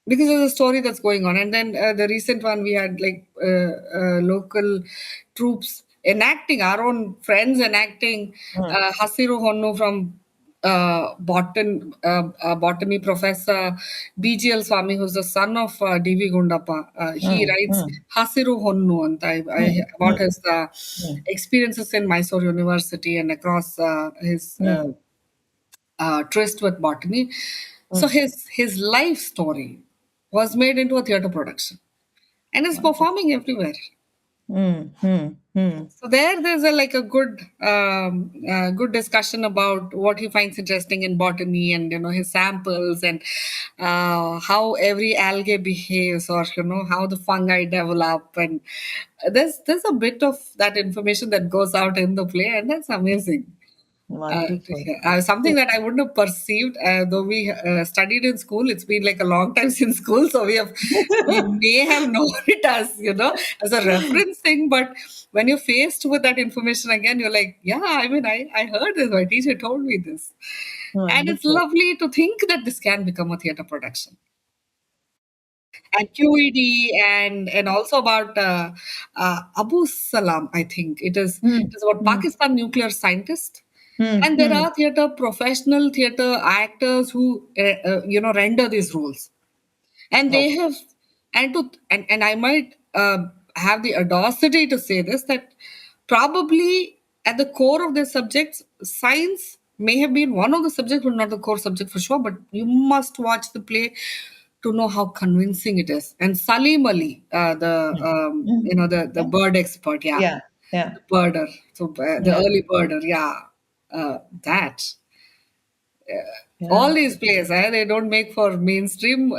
because there's a story that's going on. And then the recent one, we had like local troops enacting, our own friends enacting Mm, Hasiru Honnu from botany professor BGL Swami, who's the son of DV Gundappa. He mm, writes mm, Hasiru Honnu mm, about mm, his mm, experiences in Mysore University and across his mm, tryst with botany. So mm. his life story was made into a theater production and is Wonderful. performing everywhere. Mm, mm, mm. So there's a like a good discussion about what he finds interesting in botany, and his samples, and how every algae behaves, or how the fungi develop. And there's a bit of that information that goes out in the play, and that's amazing. To Wonderful. hear. Something that I wouldn't have perceived, though we studied in school. It's been like a long time since school, so we may have known it as as a reference thing. But when you're faced with that information again, you're like, yeah, I mean, I heard this. My teacher told me this, and it's Wonderful. lovely to think that this can become a theater production. And QED, and also about Abu Salam. I think Mm, it is about mm, Pakistan nuclear scientist. mm, And there mm. are professional theater actors who render these roles, and they Okay. have, and I might have the audacity to say this, that probably at the core of their subjects, science may have been one of the subjects, but not the core subject for sure. But you must watch the play to know how convincing it is. And Salim Ali, the Mm, mm. the Yeah. bird expert, yeah, Yeah. Yeah. the birder, so the Yeah. early birder, yeah, that Yeah. all these plays, they don't make for mainstream,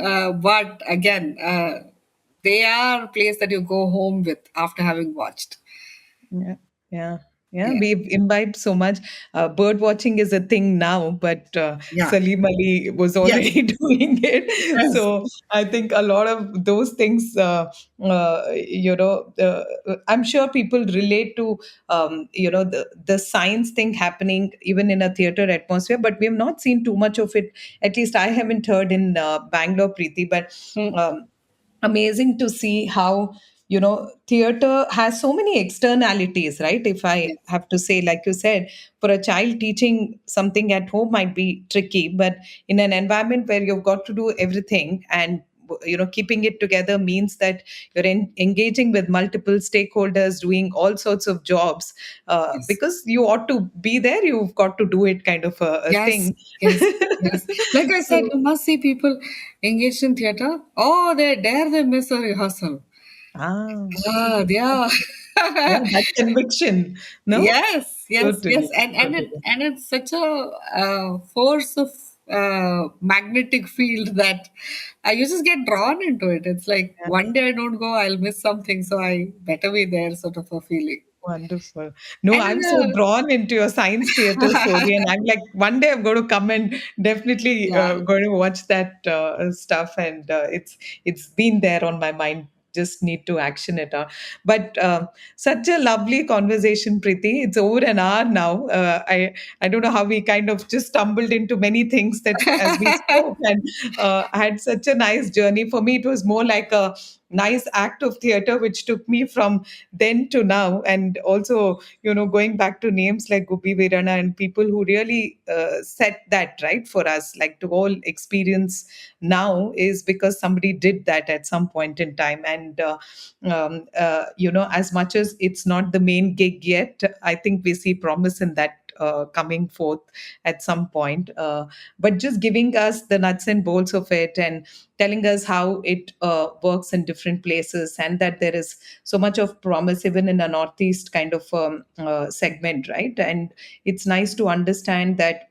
but again, they are plays that you go home with after having watched. Yeah, yeah, yeah. Yeah, We've imbibed so much. Bird watching is a thing now, but yeah, Salim Ali was yes, already doing it. yes, So I think a lot of those things, I'm sure people relate to, the science thing happening even in a theater atmosphere, but we have not seen too much of it. At least I haven't heard in Bangalore, Preeti, but. hmm, Um, Amazing to see how theater has so many externalities, right? If I yes, have to say, like you said, for a child, teaching something at home might be tricky, but in an environment where you've got to do everything, and keeping it together means that you're engaging with multiple stakeholders, doing all sorts of jobs, yes, because you ought to be there, you've got to do it, kind of a yes, thing. yes, yes. Like I said, So, you must see people engaged in theater. Oh, they dare they miss a rehearsal. ah, Ah, yeah. yeah, that conviction, no? Yes, yes, yes, Totally, totally. and it's such a force of magnetic field that you just get drawn into it. It's like Yeah, one day I don't go, I'll miss something, so I better be there, sort of a feeling. wonderful. No, And in I'm so the drawn into your science theater story, and I'm like, one day I'm going to come and definitely yeah, going to watch that stuff, and it's been there on my mind. Just need to action it out. But such a lovely conversation, Preeti. It's over an hour now. I don't know how we kind of just stumbled into many things that as we spoke, and had such a nice journey. For me, it was more like a nice act of theater, which took me from then to now, and also going back to names like Guppy Virana and people who really set that right for us, like to all experience now is because somebody did that at some point in time. And as much as it's not the main gig yet, I think we see promise in that coming forth at some point, but just giving us the nuts and bolts of it, and telling us how it works in different places, and that there is so much of promise even in a northeast kind of segment, right? And it's nice to understand that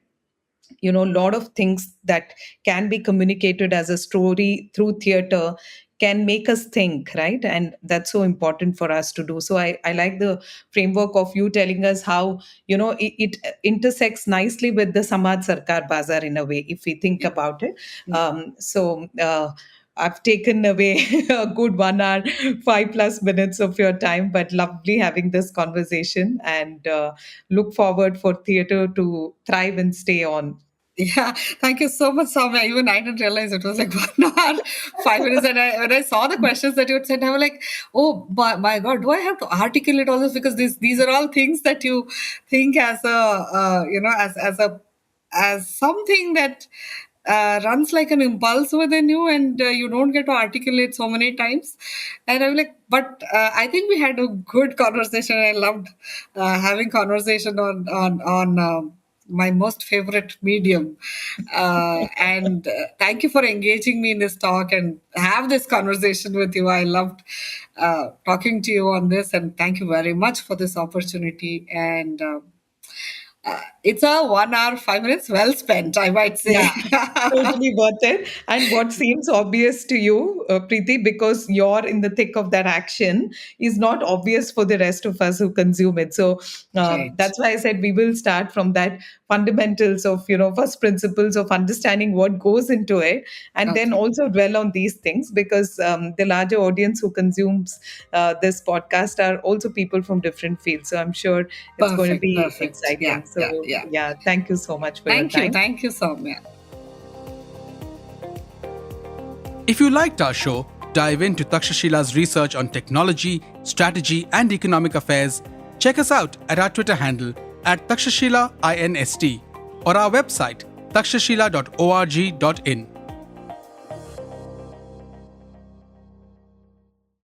a lot of things that can be communicated as a story through theater can make us think, right? And that's so important for us to do. So I like the framework of you telling us how, it intersects nicely with the Samaj Sarkar Bazaar in a way, if we think Yeah. about it. Yeah. I've taken away a good 1 hour, 5+ minutes of your time, but lovely having this conversation, and look forward for theatre to thrive and stay on. Yeah, thank you so much, Sowmya. Even I didn't realize it was like 1 hour, 5 minutes. And when I saw the questions that you had sent, I was like, oh my God, do I have to articulate all this? Because these are all things that you think as as something that runs like an impulse within you, and you don't get to articulate so many times. And I'm like, but I think we had a good conversation. I loved having conversation on my most favorite medium. And thank you for engaging me in this talk and have this conversation with you. I loved talking to you on this, and thank you very much for this opportunity. And it's a 1 hour, 5 minutes well spent, I might say. Yeah, totally worth it. And what seems obvious to you, Preeti, because you're in the thick of that action, is not obvious for the rest of us who consume it. So Right. that's why I said we will start from that fundamentals of, first principles of understanding what goes into it, and then Okay. also dwell on these things, because the larger audience who consumes this podcast are also people from different fields. So I'm sure it's going to Perfect. be Perfect. Yeah. exciting. Yeah. So Yeah. yeah, thank you so much for your Thank you. time. Thank you, Sowmya. If you liked our show, dive into Takshashila's research on technology, strategy, and economic affairs. Check us out at our Twitter handle @Takshashila INST or our website takshashila.org.in.